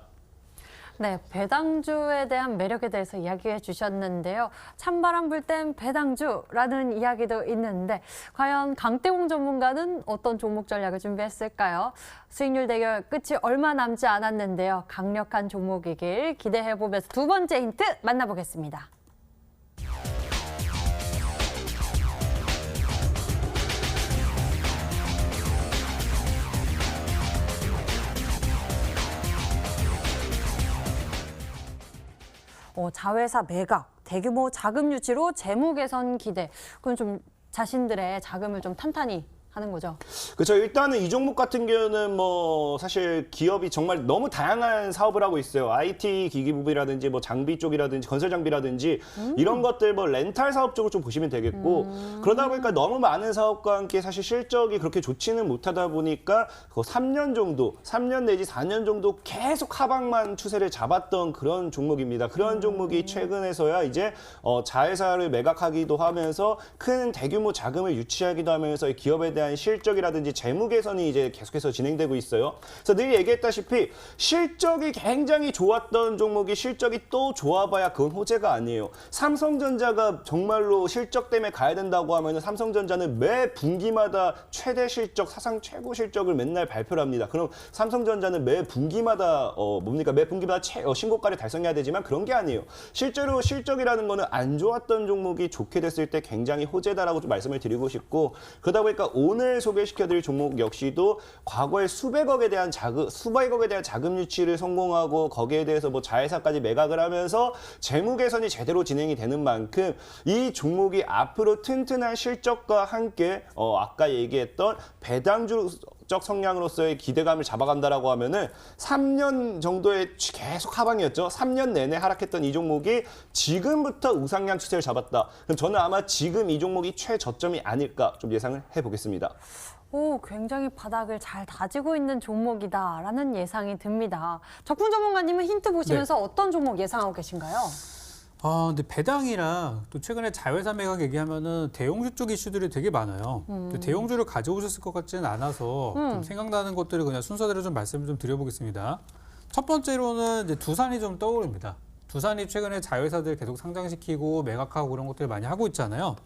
Speaker 1: 네, 배당주에 대한 매력에 대해서 이야기해 주셨는데요. 찬바람 불 땐 배당주라는 이야기도 있는데 과연 강태공 전문가는 어떤 종목 전략을 준비했을까요? 수익률 대결 끝이 얼마 남지 않았는데요. 강력한 종목이길 기대해보면서 두 번째 힌트 만나보겠습니다. 자회사 매각, 대규모 자금 유치로 재무 개선 기대. 그건 좀 자신들의 자금을 좀 탄탄히 하는 거죠.
Speaker 3: 그렇죠. 일단은 이 종목 같은 경우는 뭐 사실 기업이 정말 너무 다양한 사업을 하고 있어요. IT 기기 부분이라든지 뭐 장비 쪽이라든지 건설 장비라든지 이런 것들 뭐 렌탈 사업 쪽을 좀 보시면 되겠고 그러다 보니까 너무 많은 사업과 함께 사실 실적이 그렇게 좋지는 못하다 보니까 3년 내지 4년 정도 계속 하방만 추세를 잡았던 그런 종목입니다. 그런 종목이 최근에서야 이제 자회사를 매각하기도 하면서 큰 대규모 자금을 유치하기도 하면서 이 기업에 대한 실적이라든지 재무 개선이 이제 계속해서 진행되고 있어요. 그래서 늘 얘기했다시피 실적이 굉장히 좋았던 종목이 실적이 또 좋아봐야 그건 호재가 아니에요. 삼성전자가 정말로 실적 때문에 가야 된다고 하면 삼성전자는 매 분기마다 최대 실적, 사상 최고 실적을 맨날 발표를 합니다. 그럼 삼성전자는 매 분기마다 매 분기마다 신고가를 달성해야 되지만 그런 게 아니에요. 실제로 실적이라는 거는 안 좋았던 종목이 좋게 됐을 때 굉장히 호재다라고 좀 말씀을 드리고 싶고 그러다 보니까 오늘 소개시켜드릴 종목 역시도 과거에 수백억에 대한 자금 유치를 성공하고 거기에 대해서 뭐 자회사까지 매각을 하면서 재무 개선이 제대로 진행이 되는 만큼 이 종목이 앞으로 튼튼한 실적과 함께 아까 얘기했던 배당주적 성향으로서의 기대감을 잡아간다라고 하면은 3년 정도의 계속 하방이었죠. 3년 내내 하락했던 이 종목이 지금부터 우상향 추세를 잡았다. 그럼 저는 아마 지금 이 종목이 최저점이 아닐까 좀 예상을 해보겠습니다.
Speaker 1: 오, 굉장히 바닥을 잘 다지고 있는 종목이다라는 예상이 듭니다. 적풍 전문가님은 힌트 보시면서 어떤 종목 예상하고 계신가요?
Speaker 2: 근데 배당이랑 또 최근에 자회사 매각 얘기하면은 대형주 쪽 이슈들이 되게 많아요. 근데 대형주를 가져오셨을 것 같지는 않아서 좀 생각나는 것들을 그냥 순서대로 좀 말씀을 좀 드려보겠습니다. 첫 번째로는 이제 두산이 좀 떠오릅니다. 두산이 최근에 자회사들 계속 상장시키고 매각하고 그런 것들 많이 하고 있잖아요.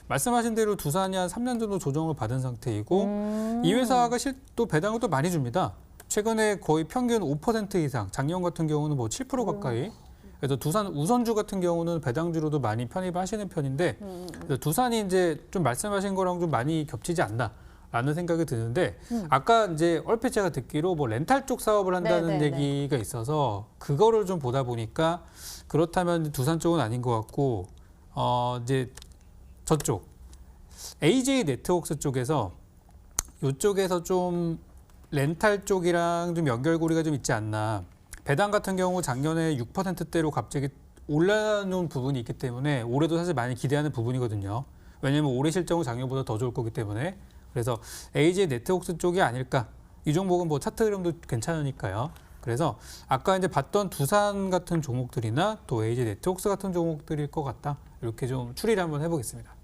Speaker 2: 말씀하신 대로 두산이 한 3년 정도 조정을 받은 상태이고 이 회사가 또 배당을 또 많이 줍니다. 최근에 거의 평균 5% 이상, 작년 같은 경우는 뭐 7% 가까이. 그래서 두산 우선주 같은 경우는 배당주로도 많이 편입하시는 편인데 그래서 두산이 이제 좀 말씀하신 거랑 좀 많이 겹치지 않나라는 생각이 드는데 아까 이제 얼핏 제가 듣기로 뭐 렌탈 쪽 사업을 한다는 얘기가 있어서 그거를 좀 보다 보니까 그렇다면 두산 쪽은 아닌 것 같고 이제 저쪽 AJ 네트워크스 쪽에서 이쪽에서 좀 렌탈 쪽이랑 좀 연결고리가 좀 있지 않나. 배당 같은 경우 작년에 6%대로 갑자기 올라놓은 부분이 있기 때문에 올해도 사실 많이 기대하는 부분이거든요. 왜냐하면 올해 실적은 작년보다 더 좋을 거기 때문에. 그래서 AJ 네트워크스 쪽이 아닐까. 이 종목은 뭐 차트 흐름도 괜찮으니까요. 그래서 아까 이제 봤던 두산 같은 종목들이나 또 AJ 네트워크스 같은 종목들일 것 같다. 이렇게 좀 추리를 한번 해보겠습니다.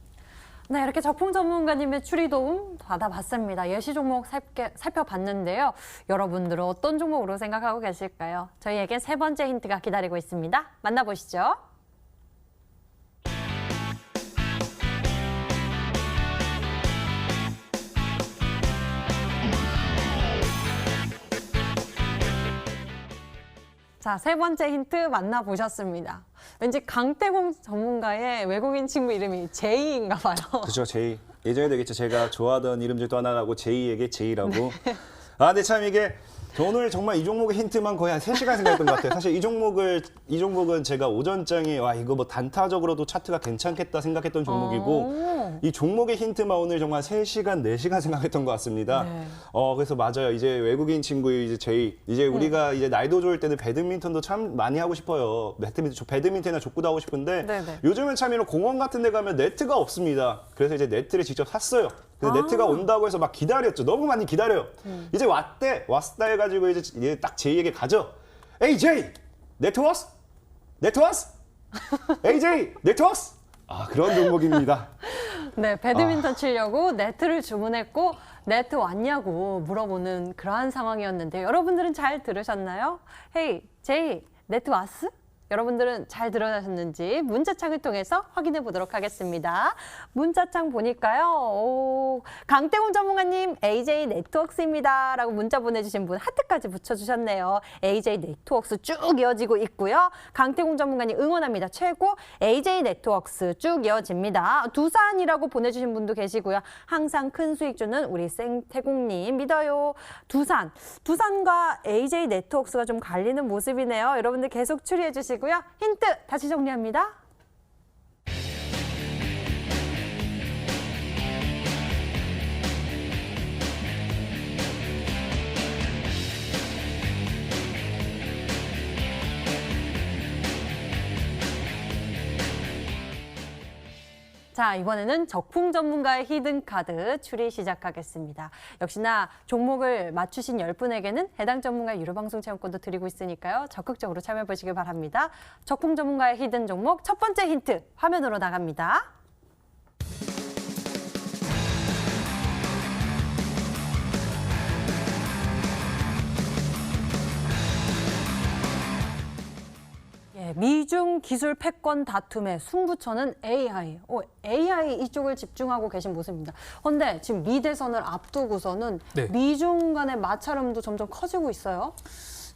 Speaker 1: 네, 이렇게 적풍 전문가님의 추리 도움 받아봤습니다. 예시 종목 살펴봤는데요. 여러분들은 어떤 종목으로 생각하고 계실까요? 저희에게 세 번째 힌트가 기다리고 있습니다. 만나보시죠. 자, 세 번째 힌트 만나보셨습니다. 왠지 강태공 전문가의 외국인 친구 이름이 제이인가 봐요.
Speaker 3: 그렇죠, 제이. 예전에 되겠죠. 제가 좋아하던 이름 중에 또 하나라고 제이에게 제이라고. 근데 참 이게 오늘 정말 이 종목의 힌트만 거의 한 3시간 생각했던 것 같아요. 사실 이 종목은 제가 오전장에 와 이거 뭐 단타적으로도 차트가 괜찮겠다 생각했던 종목이고 이 종목의 힌트만 오늘 정말 3시간, 4시간 생각했던 것 같습니다.
Speaker 1: 네.
Speaker 3: 그래서 맞아요. 이제 외국인 친구 이제 제이. 이제 우리가 이제 나이도 좋을 때는 배드민턴도 참 많이 하고 싶어요. 배드민턴이나 족구도 하고 싶은데
Speaker 1: 네네.
Speaker 3: 요즘은 참 이런 공원 같은 데 가면 네트가 없습니다. 그래서 이제 네트를 직접 샀어요. 근데 네트가 온다고 해서 막 기다렸죠. 너무 많이 기다려요. 이제 왔다 해가지고 이제 딱 제이에게 가죠. 에이 제이, 네트 왔어? 네트 왔어? 에이 제이, 네트 왔어? 그런 종목입니다.
Speaker 1: 네, 배드민턴 치려고 네트를 주문했고 네트 왔냐고 물어보는 그러한 상황이었는데 여러분들은 잘 들으셨나요? 헤이, 제이, 네트 왔어? 여러분들은 잘 들어가셨는지 문자창을 통해서 확인해 보도록 하겠습니다. 문자창 보니까요. 강태공 전문가님 AJ 네트워크스입니다. 라고 문자 보내주신 분 하트까지 붙여주셨네요. AJ 네트워크스 쭉 이어지고 있고요. 강태공 전문가님 응원합니다. 최고 AJ 네트워크스 쭉 이어집니다. 두산이라고 보내주신 분도 계시고요. 항상 큰 수익 주는 우리 생태공님 믿어요. 두산과 AJ 네트워크스가 좀 갈리는 모습이네요. 여러분들 계속 추리해 주시고 힌트 다시 정리합니다. 자, 이번에는 적풍 전문가의 히든카드 추리 시작하겠습니다. 역시나 종목을 맞추신 10분에게는 해당 전문가의 유료 방송 체험권도 드리고 있으니까요. 적극적으로 참여해 보시길 바랍니다. 적풍 전문가의 히든 종목 첫 번째 힌트 화면으로 나갑니다. 미중 기술 패권 다툼의 승부처는 AI. AI 이쪽을 집중하고 계신 모습입니다. 그런데 지금 미 대선을 앞두고서는
Speaker 2: 네.
Speaker 1: 미중 간의 마찰음도 점점 커지고 있어요.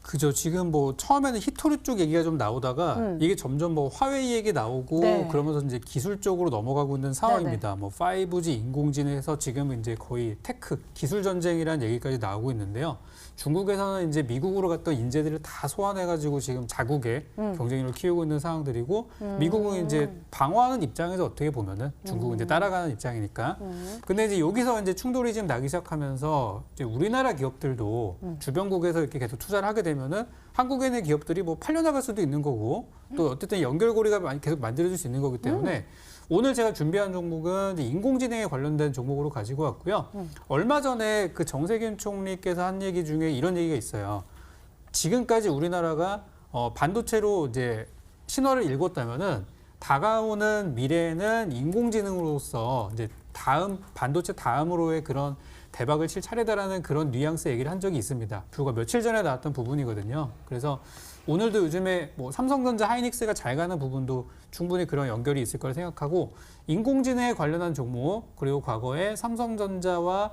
Speaker 2: 그죠. 지금 뭐 처음에는 히토리 쪽 얘기가 좀 나오다가 이게 점점 뭐 화웨이 얘기 나오고
Speaker 1: 네.
Speaker 2: 그러면서 이제 기술 쪽으로 넘어가고 있는 상황입니다. 뭐 5G 인공지능에서 지금은 이제 거의 테크 기술 전쟁이라는 얘기까지 나오고 있는데요. 중국에서는 이제 미국으로 갔던 인재들을 다 소환해가지고 지금 자국의 경쟁력을 키우고 있는 상황들이고 미국은 이제 방어하는 입장에서 어떻게 보면은 중국은 이제 따라가는 입장이니까. 근데 이제 여기서 이제 충돌이 지금 나기 시작하면서 이제 우리나라 기업들도 주변국에서 이렇게 계속 투자를 하게 되면은 한국에 있는 기업들이 뭐 팔려나갈 수도 있는 거고 또 어쨌든 연결고리가 많이 계속 만들어질 수 있는 거기 때문에 오늘 제가 준비한 종목은 이제 인공지능에 관련된 종목으로 가지고 왔고요. 얼마 전에 그 정세균 총리께서 한 얘기 중에 이런 얘기가 있어요. 지금까지 우리나라가 반도체로 이제 신호를 읽었다면은 다가오는 미래에는 인공지능으로서 이제 다음 반도체 다음으로의 그런 대박을 칠 차례다라는 그런 뉘앙스 얘기를 한 적이 있습니다. 불과 며칠 전에 나왔던 부분이거든요. 그래서 오늘도 요즘에 뭐 삼성전자, 하이닉스가 잘 가는 부분도 충분히 그런 연결이 있을 거라 생각하고 인공지능에 관련한 종목 그리고 과거에 삼성전자와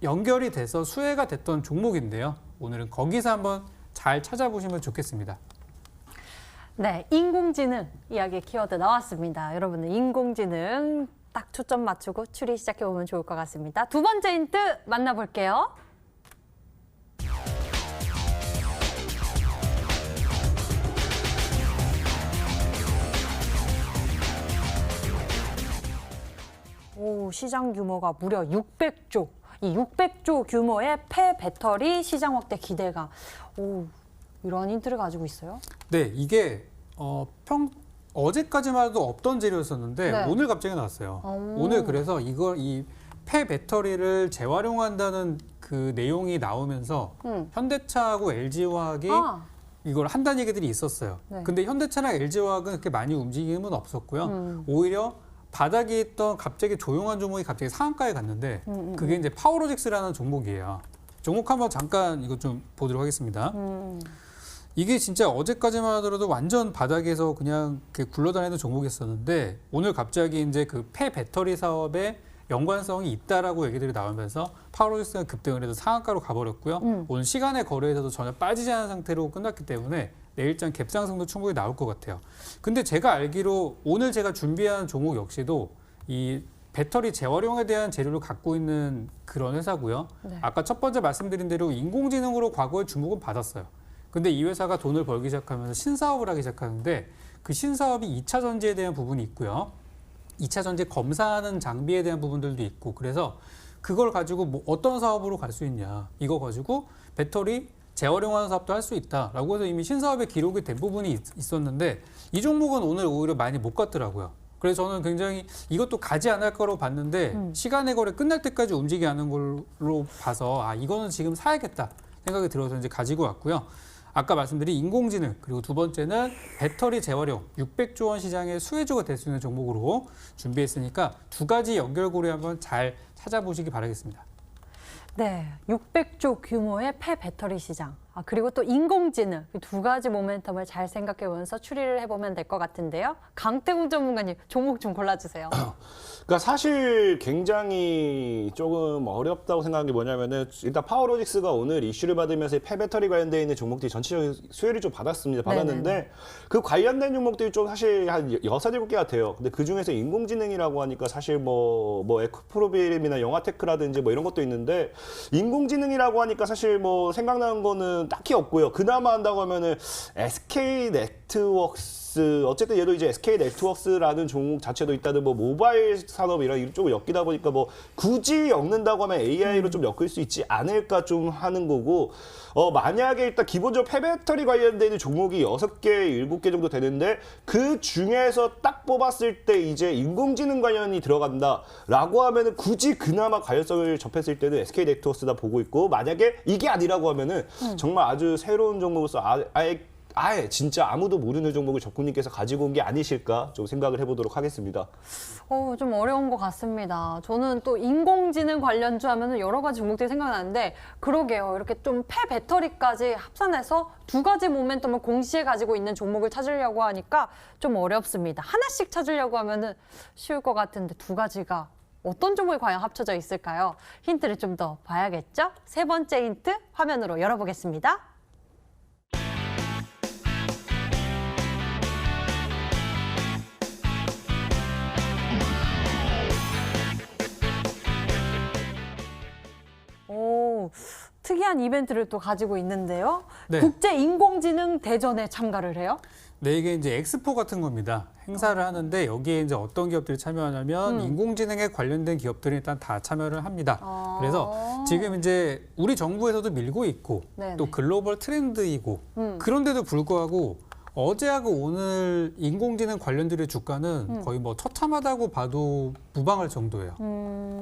Speaker 2: 연결이 돼서 수혜가 됐던 종목인데요. 오늘은 거기서 한번 잘 찾아보시면 좋겠습니다.
Speaker 1: 네, 인공지능 이야기 키워드 나왔습니다. 여러분은 인공지능 딱 초점 맞추고 추리 시작해보면 좋을 것 같습니다. 두 번째 힌트 만나볼게요. 오, 시장 규모가 무려 600조. 이 600조 규모의 폐배터리 시장 확대 기대가. 오, 이런 힌트를 가지고 있어요.
Speaker 2: 네, 이게 어제까지만 해도 없던 재료였었는데
Speaker 1: 네.
Speaker 2: 오늘 갑자기 나왔어요. 오늘 그래서 이 폐배터리를 재활용한다는 그 내용이 나오면서 현대차하고 LG화학이 이걸 한다는 얘기들이 있었어요.
Speaker 1: 네.
Speaker 2: 근데 현대차랑 LG화학은 그렇게 많이 움직임은 없었고요. 오히려 바닥에 있던 갑자기 조용한 종목이 갑자기 상한가에 갔는데 그게 이제 파워로직스라는 종목이에요. 종목 한번 잠깐 이거 좀 보도록 하겠습니다. 이게 진짜 어제까지만 하더라도 완전 바닥에서 그냥 이렇게 굴러다니는 종목이었었는데 오늘 갑자기 이제 그 폐배터리 사업에 연관성이 있다라고 얘기들이 나오면서 파워로직스가 급등을 해서 상한가로 가버렸고요. 오늘 시간의 거래에서도 전혀 빠지지 않은 상태로 끝났기 때문에 내일장 갭상승도 충분히 나올 것 같아요. 근데 제가 알기로 오늘 제가 준비한 종목 역시도 이 배터리 재활용에 대한 재료를 갖고 있는 그런 회사고요.
Speaker 1: 네.
Speaker 2: 아까 첫 번째 말씀드린 대로 인공지능으로 과거에 주목은 받았어요. 근데 이 회사가 돈을 벌기 시작하면서 신사업을 하기 시작하는데 그 신사업이 2차 전지에 대한 부분이 있고요. 2차 전지 검사하는 장비에 대한 부분들도 있고 그래서 그걸 가지고 뭐 어떤 사업으로 갈 수 있냐. 이거 가지고 배터리 재활용하는 사업도 할 수 있다라고 해서 이미 신사업에 기록이 된 부분이 있었는데 이 종목은 오늘 오히려 많이 못 갔더라고요. 그래서 저는 굉장히 이것도 가지 않을 거로 봤는데 시간의 거래 끝날 때까지 움직이지 않은 걸로 봐서 이거는 지금 사야겠다 생각이 들어서 이제 가지고 왔고요. 아까 말씀드린 인공지능 그리고 두 번째는 배터리 재활용 600조 원 시장의 수혜주가 될 수 있는 종목으로 준비했으니까 두 가지 연결고리 한번 잘 찾아보시기 바라겠습니다.
Speaker 1: 네, 600조 규모의 폐배터리 시장, 그리고 또 인공지능 이 두 가지 모멘텀을 잘 생각해보면서 추리를 해보면 될 것 같은데요. 강태공 전문가님, 종목 좀 골라주세요.
Speaker 3: 그러니까 사실 굉장히 조금 어렵다고 생각한 게 뭐냐면은 일단 파워로직스가 오늘 이슈를 받으면서 폐배터리 관련되어 있는 종목들이 전체적인 수혜를 좀 받았는데
Speaker 1: 네네네.
Speaker 3: 그 관련된 종목들이 좀 사실 한 6, 7개 같아요. 근데 그 중에서 인공지능이라고 하니까 사실 뭐 에코프로빌이나 영화테크라든지 뭐 이런 것도 있는데 인공지능이라고 하니까 사실 뭐 생각나는 거는 딱히 없고요. 그나마 한다고 하면은 SK 네트워크스 어쨌든 얘도 이제 SK 네트워크스라는 종목 자체도 있다는 뭐 모바일 산업이랑 이쪽을 엮이다 보니까 뭐 굳이 엮는다고 하면 AI로 좀 엮을 수 있지 않을까 좀 하는 거고 만약에 일단 기본적으로 폐배터리 관련된 종목이 6개, 7개 정도 되는데 그 중에서 딱 뽑았을 때 이제 인공지능 관련이 들어간다라고 하면은 굳이 그나마 관련성을 접했을 때는 SK 네트워크스다 보고 있고 만약에 이게 아니라고 하면은 정말 아주 새로운 종목으로서 아예 진짜 아무도 모르는 종목을 적군님께서 가지고 온 게 아니실까 좀 생각을 해보도록 하겠습니다.
Speaker 1: 좀 어려운 것 같습니다. 저는 또 인공지능 관련주 하면 여러 가지 종목들이 생각나는데 그러게요. 이렇게 좀 폐배터리까지 합산해서 두 가지 모멘텀을 동시에 가지고 있는 종목을 찾으려고 하니까 좀 어렵습니다. 하나씩 찾으려고 하면 쉬울 것 같은데 두 가지가 어떤 종목이 과연 합쳐져 있을까요? 힌트를 좀 더 봐야겠죠? 세 번째 힌트 화면으로 열어보겠습니다. 특이한 이벤트를 또 가지고 있는데요.
Speaker 2: 네.
Speaker 1: 국제 인공지능 대전에 참가를 해요?
Speaker 2: 네, 이게 이제 엑스포 같은 겁니다. 행사를 하는데 여기에 이제 어떤 기업들이 참여하냐면 인공지능에 관련된 기업들이 일단 다 참여를 합니다. 그래서 지금 이제 우리 정부에서도 밀고 있고
Speaker 1: 네네.
Speaker 2: 또 글로벌 트렌드이고 그런데도 불구하고 어제하고 오늘 인공지능 관련들의 주가는 거의 뭐 처참하다고 봐도 무방할 정도예요.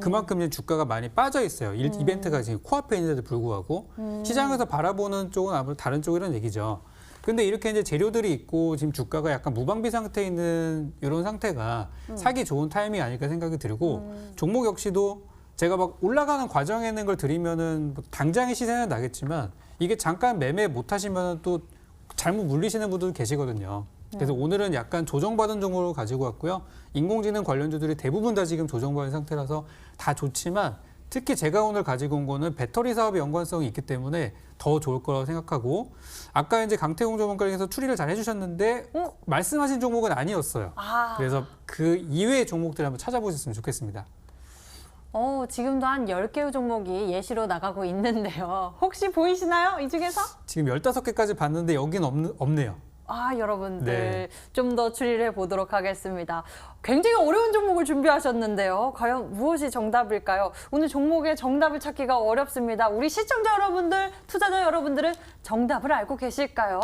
Speaker 2: 그만큼 이제 주가가 많이 빠져 있어요. 이벤트가 지금 코앞에 있는데도 불구하고 시장에서 바라보는 쪽은 아무래도 다른 쪽이라는 얘기죠. 근데 이렇게 이제 재료들이 있고 지금 주가가 약간 무방비 상태에 있는 이런 상태가 사기 좋은 타이밍이 아닐까 생각이 들고 종목 역시도 제가 막 올라가는 과정에 있는 걸 드리면은 뭐 당장의 시세는 나겠지만 이게 잠깐 매매 못 하시면 또 잘못 물리시는 분들 계시거든요. 그래서 오늘은 약간 조정받은 종목을 가지고 왔고요. 인공지능 관련주들이 대부분 다 지금 조정받은 상태라서 다 좋지만 특히 제가 오늘 가지고 온 거는 배터리 사업의 연관성이 있기 때문에 더 좋을 거라고 생각하고 아까 이제 강태공 전문가님께서 추리를 잘 해주셨는데 말씀하신 종목은 아니었어요. 그래서 그 이외의 종목들 한번 찾아보셨으면 좋겠습니다.
Speaker 1: 지금도 한 10개의 종목이 예시로 나가고 있는데요. 혹시 보이시나요? 이 중에서?
Speaker 2: 지금 15개까지 봤는데 여기는 없네요.
Speaker 1: 여러분들
Speaker 2: 네.
Speaker 1: 좀 더 추리를 해보도록 하겠습니다. 굉장히 어려운 종목을 준비하셨는데요. 과연 무엇이 정답일까요? 오늘 종목의 정답을 찾기가 어렵습니다. 우리 시청자 여러분들, 투자자 여러분들은 정답을 알고 계실까요?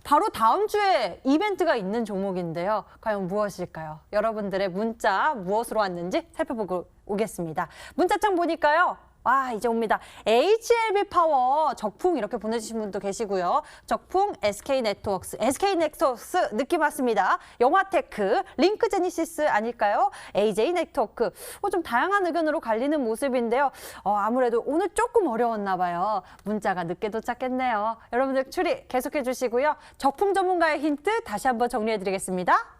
Speaker 1: 바로 다음 주에 이벤트가 있는 종목인데요. 과연 무엇일까요? 여러분들의 문자 무엇으로 왔는지 살펴보고 오겠습니다. 문자창 보니까요. 이제 옵니다. HLB 파워 적풍 이렇게 보내주신 분도 계시고요. 적풍, SK네트워크스 느낌 왔습니다. 영화테크, 링크제니시스 아닐까요? AJ네트워크. 좀 다양한 의견으로 갈리는 모습인데요. 아무래도 오늘 조금 어려웠나 봐요. 문자가 늦게 도착했네요. 여러분들 추리 계속해 주시고요. 적풍 전문가의 힌트 다시 한번 정리해 드리겠습니다.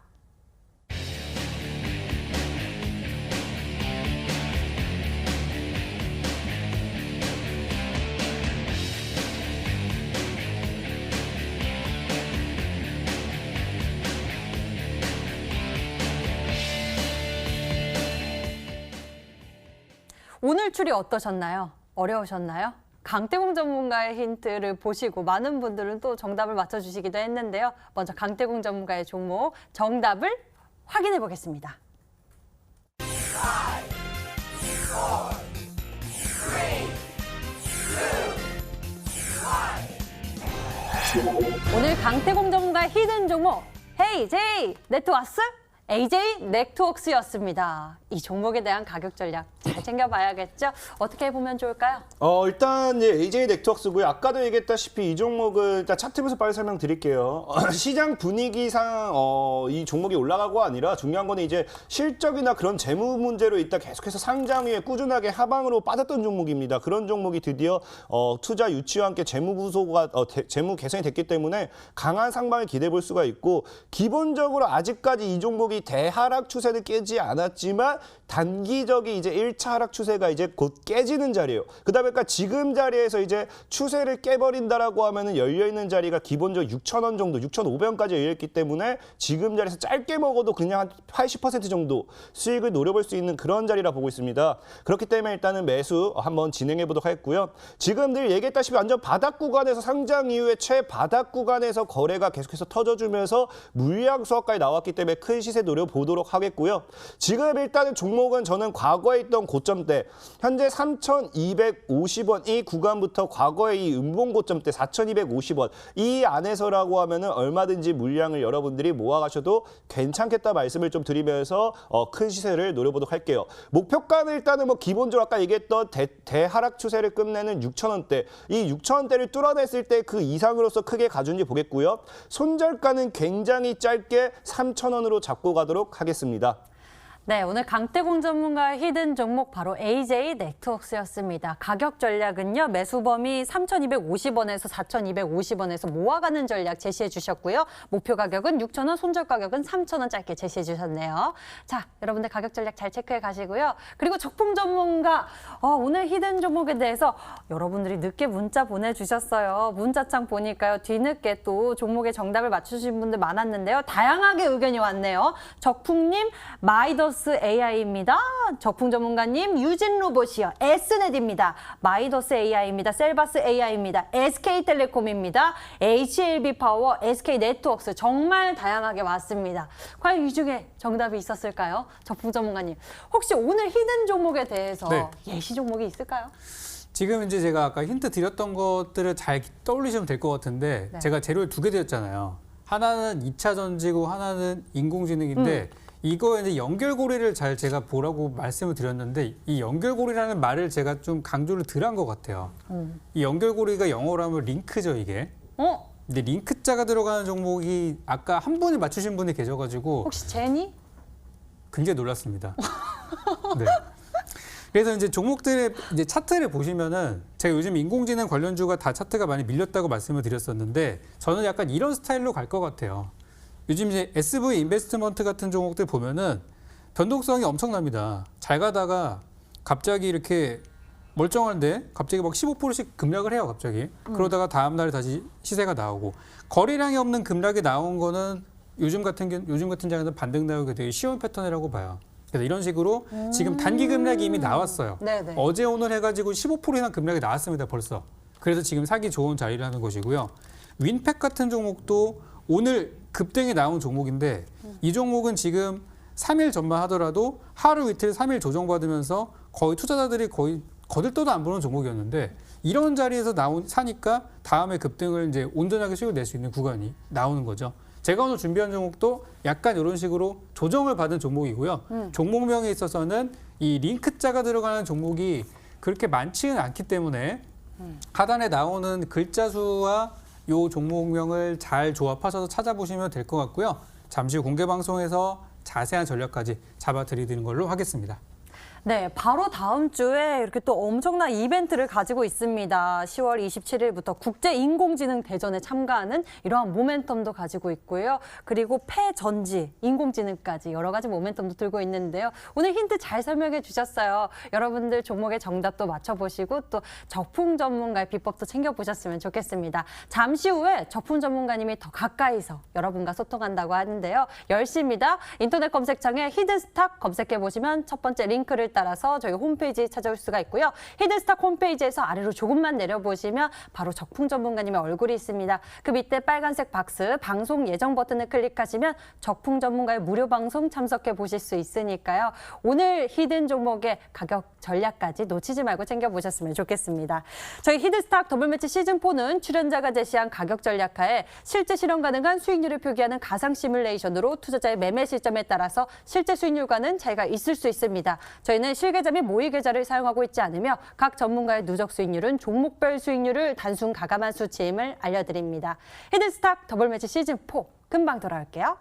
Speaker 1: 오늘 추리 어떠셨나요? 어려우셨나요? 강태공 전문가의 힌트를 보시고 많은 분들은 또 정답을 맞춰주시기도 했는데요. 먼저 강태공 전문가의 종목 정답을 확인해 보겠습니다. 오늘 강태공 전문가의 히든 종목 AJ 네트워크스 AJ 네트워크스였습니다. 이 종목에 대한 가격 전략 잘 챙겨봐야겠죠? 어떻게 보면 좋을까요?
Speaker 3: 일단 AJ 네트워크스고요. 아까도 얘기했다시피 이 종목은 일단 차트에서 빨리 설명드릴게요. 시장 분위기상 이 종목이 올라가고 아니라 중요한 거는 이제 실적이나 그런 재무 문제로 있다 계속해서 상장 위에 꾸준하게 하방으로 빠졌던 종목입니다. 그런 종목이 드디어 투자 유치와 함께 재무 구조가 재무 개선이 됐기 때문에 강한 상방을 기대해 볼 수가 있고 기본적으로 아직까지 이 종목이 대하락 추세를 깨지 않았지만 단기적인 이제 1차 하락 추세가 이제 곧 깨지는 자리예요. 그다음에 그러니까 지금 자리에서 이제 추세를 깨버린다라고 하면은 열려 있는 자리가 기본적으로 6,000원 정도, 6,500원까지 열려 있기 때문에 지금 자리에서 짧게 먹어도 그냥 한 80% 정도 수익을 노려볼 수 있는 그런 자리라 보고 있습니다. 그렇기 때문에 일단은 매수 한번 진행해 보도록 하겠고요. 지금 늘 얘기했다시피 완전 바닥 구간에서 상장 이후에 최바닥 구간에서 거래가 계속해서 터져주면서 물량 수확까지 나왔기 때문에 큰 시세 노려보도록 하겠고요. 지금 일단은 종목은 저는 과거에 있던 고점대 현재 3,250원 이 구간부터 과거의 이 음봉 고점대 4,250원 이 안에서라고 하면은 얼마든지 물량을 여러분들이 모아가셔도 괜찮겠다 말씀을 좀 드리면서 큰 시세를 노려보도록 할게요. 목표가는 일단은 뭐 기본적으로 아까 얘기했던 대하락 추세를 끝내는 6,000원대 이 6,000원대를 뚫어냈을 때 그 이상으로서 크게 가준지 보겠고요. 손절가는 굉장히 짧게 3,000원으로 잡고 가도록 하겠습니다.
Speaker 1: 네, 오늘 강태공 전문가의 히든 종목 바로 AJ 네트워크스였습니다. 가격 전략은요. 매수 범위 3,250원에서 4,250원에서 모아가는 전략 제시해 주셨고요. 목표 가격은 6,000원, 손절 가격은 3,000원 짧게 제시해 주셨네요. 자, 여러분들 가격 전략 잘 체크해 가시고요. 그리고 적풍 전문가 오늘 히든 종목에 대해서 여러분들이 늦게 문자 보내주셨어요. 문자창 보니까요. 뒤늦게 또 종목의 정답을 맞추신 분들 많았는데요. 다양하게 의견이 왔네요. 적풍님, 마이더스 마이더스 AI입니다. 적풍 전문가님 유진 로봇이요. S넷입니다. 마이더스 AI입니다. 셀바스 AI입니다. SK텔레콤입니다. HLB 파워, SK네트워크스 정말 다양하게 왔습니다. 과연 이 중에 정답이 있었을까요? 적풍 전문가님. 혹시 오늘 히든 종목에 대해서
Speaker 2: 네.
Speaker 1: 예시 종목이 있을까요?
Speaker 2: 지금 이제 제가 아까 힌트 드렸던 것들을 잘 떠올리시면 될 것 같은데
Speaker 1: 네.
Speaker 2: 제가 재료를 2개 드렸잖아요. 하나는 2차 전지고 하나는 인공지능인데 이거 이제 연결고리를 잘 제가 보라고 말씀을 드렸는데 이 연결고리라는 말을 제가 좀 강조를 덜 한 것 같아요. 이 연결고리가 영어로 하면 링크죠, 이게. 근데 링크자가 들어가는 종목이 아까 한 분이 맞추신 분이 계셔가지고
Speaker 1: 혹시 제니?
Speaker 2: 굉장히 놀랐습니다. 네. 그래서 이제 종목들의 이제 차트를 보시면은 제가 요즘 인공지능 관련주가 다 차트가 많이 밀렸다고 말씀을 드렸었는데 저는 약간 이런 스타일로 갈 것 같아요. 요즘 이제 SV 인베스트먼트 같은 종목들 보면은 변동성이 엄청납니다. 잘 가다가 갑자기 이렇게 멀쩡한데 갑자기 막 15%씩 급락을 해요, 갑자기. 그러다가 다음 날에 다시 시세가 나오고 거래량이 없는 급락이 나온 거는 요즘 같은 장에는 반등 나오기 되게 쉬운 패턴이라고 봐요. 그래서 이런 식으로 지금 단기 급락이 이미 나왔어요.
Speaker 1: 네네.
Speaker 2: 어제 오늘 해가지고 15% 이상 급락이 나왔습니다, 벌써. 그래서 지금 사기 좋은 자리라는 것이고요. 윈팩 같은 종목도 오늘 급등이 나온 종목인데 이 종목은 지금 3일 전만 하더라도 하루 이틀 3일 조정받으면서 거의 투자자들이 거의 거들떠도 안 보는 종목이었는데 이런 자리에서 사니까 다음에 급등을 이제 온전하게 수익을 낼 수 있는 구간이 나오는 거죠. 제가 오늘 준비한 종목도 약간 이런 식으로 조정을 받은 종목이고요. 종목명에 있어서는 이 링크자가 들어가는 종목이 그렇게 많지는 않기 때문에 하단에 나오는 글자 수와 요 종목명을 잘 조합하셔서 찾아보시면 될 것 같고요. 잠시 후 공개 방송에서 자세한 전략까지 잡아드리는 걸로 하겠습니다.
Speaker 1: 네, 바로 다음 주에 이렇게 또 엄청난 이벤트를 가지고 있습니다. 10월 27일부터 국제인공지능 대전에 참가하는 이러한 모멘텀도 가지고 있고요. 그리고 폐전지, 인공지능까지 여러 가지 모멘텀도 들고 있는데요. 오늘 힌트 잘 설명해 주셨어요. 여러분들 종목의 정답도 맞춰보시고 또 적풍 전문가의 비법도 챙겨보셨으면 좋겠습니다. 잠시 후에 적풍 전문가님이 더 가까이서 여러분과 소통한다고 하는데요. 10시입니다. 인터넷 검색창에 히든스탁 검색해보시면 첫 번째 링크를 따라서 저희 홈페이지 찾아올 수가 있고요. 히든스탁 홈페이지에서 아래로 조금만 내려보시면 바로 적풍 전문가님의 얼굴이 있습니다. 그 밑에 빨간색 박스 방송 예정 버튼을 클릭하시면 적풍 전문가의 무료 방송 참석해 보실 수 있으니까요. 오늘 히든 종목의 가격 전략까지 놓치지 말고 챙겨보셨으면 좋겠습니다. 저희 히든스탁 더블매치 시즌4는 출연자가 제시한 가격 전략하에 실제 실현 가능한 수익률을 표기하는 가상 시뮬레이션으로 투자자의 매매 시점에 따라서 실제 수익률과는 차이가 있을 수 있습니다. 저희는 실계좌 및 모의 계좌를 사용하고 있지 않으며 각 전문가의 누적 수익률은 종목별 수익률을 단순 가감한 수치임을 알려드립니다. 히든스탁 더블매치 시즌4 금방 돌아올게요.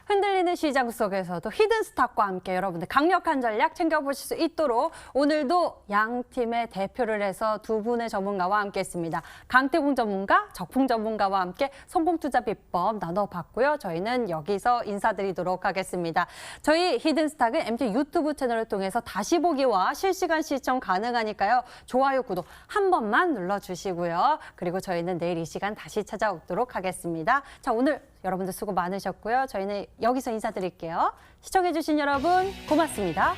Speaker 1: 흔들리는 시장 속에서도 히든스탁과 함께 여러분들 강력한 전략 챙겨보실 수 있도록 오늘도 양 팀의 대표를 해서 두 분의 전문가와 함께했습니다. 강태공 전문가, 적풍 전문가와 함께 성공 투자 비법 나눠봤고요. 저희는 여기서 인사드리도록 하겠습니다. 저희 히든스탁은 MT 유튜브 채널을 통해서 다시 보기와 실시간 시청 가능하니까요. 좋아요, 구독 한 번만 눌러주시고요. 그리고 저희는 내일 이 시간 다시 찾아오도록 하겠습니다. 자, 오늘 여러분들 수고 많으셨고요. 저희는 여기서 인사드릴게요. 시청해주신 여러분 고맙습니다.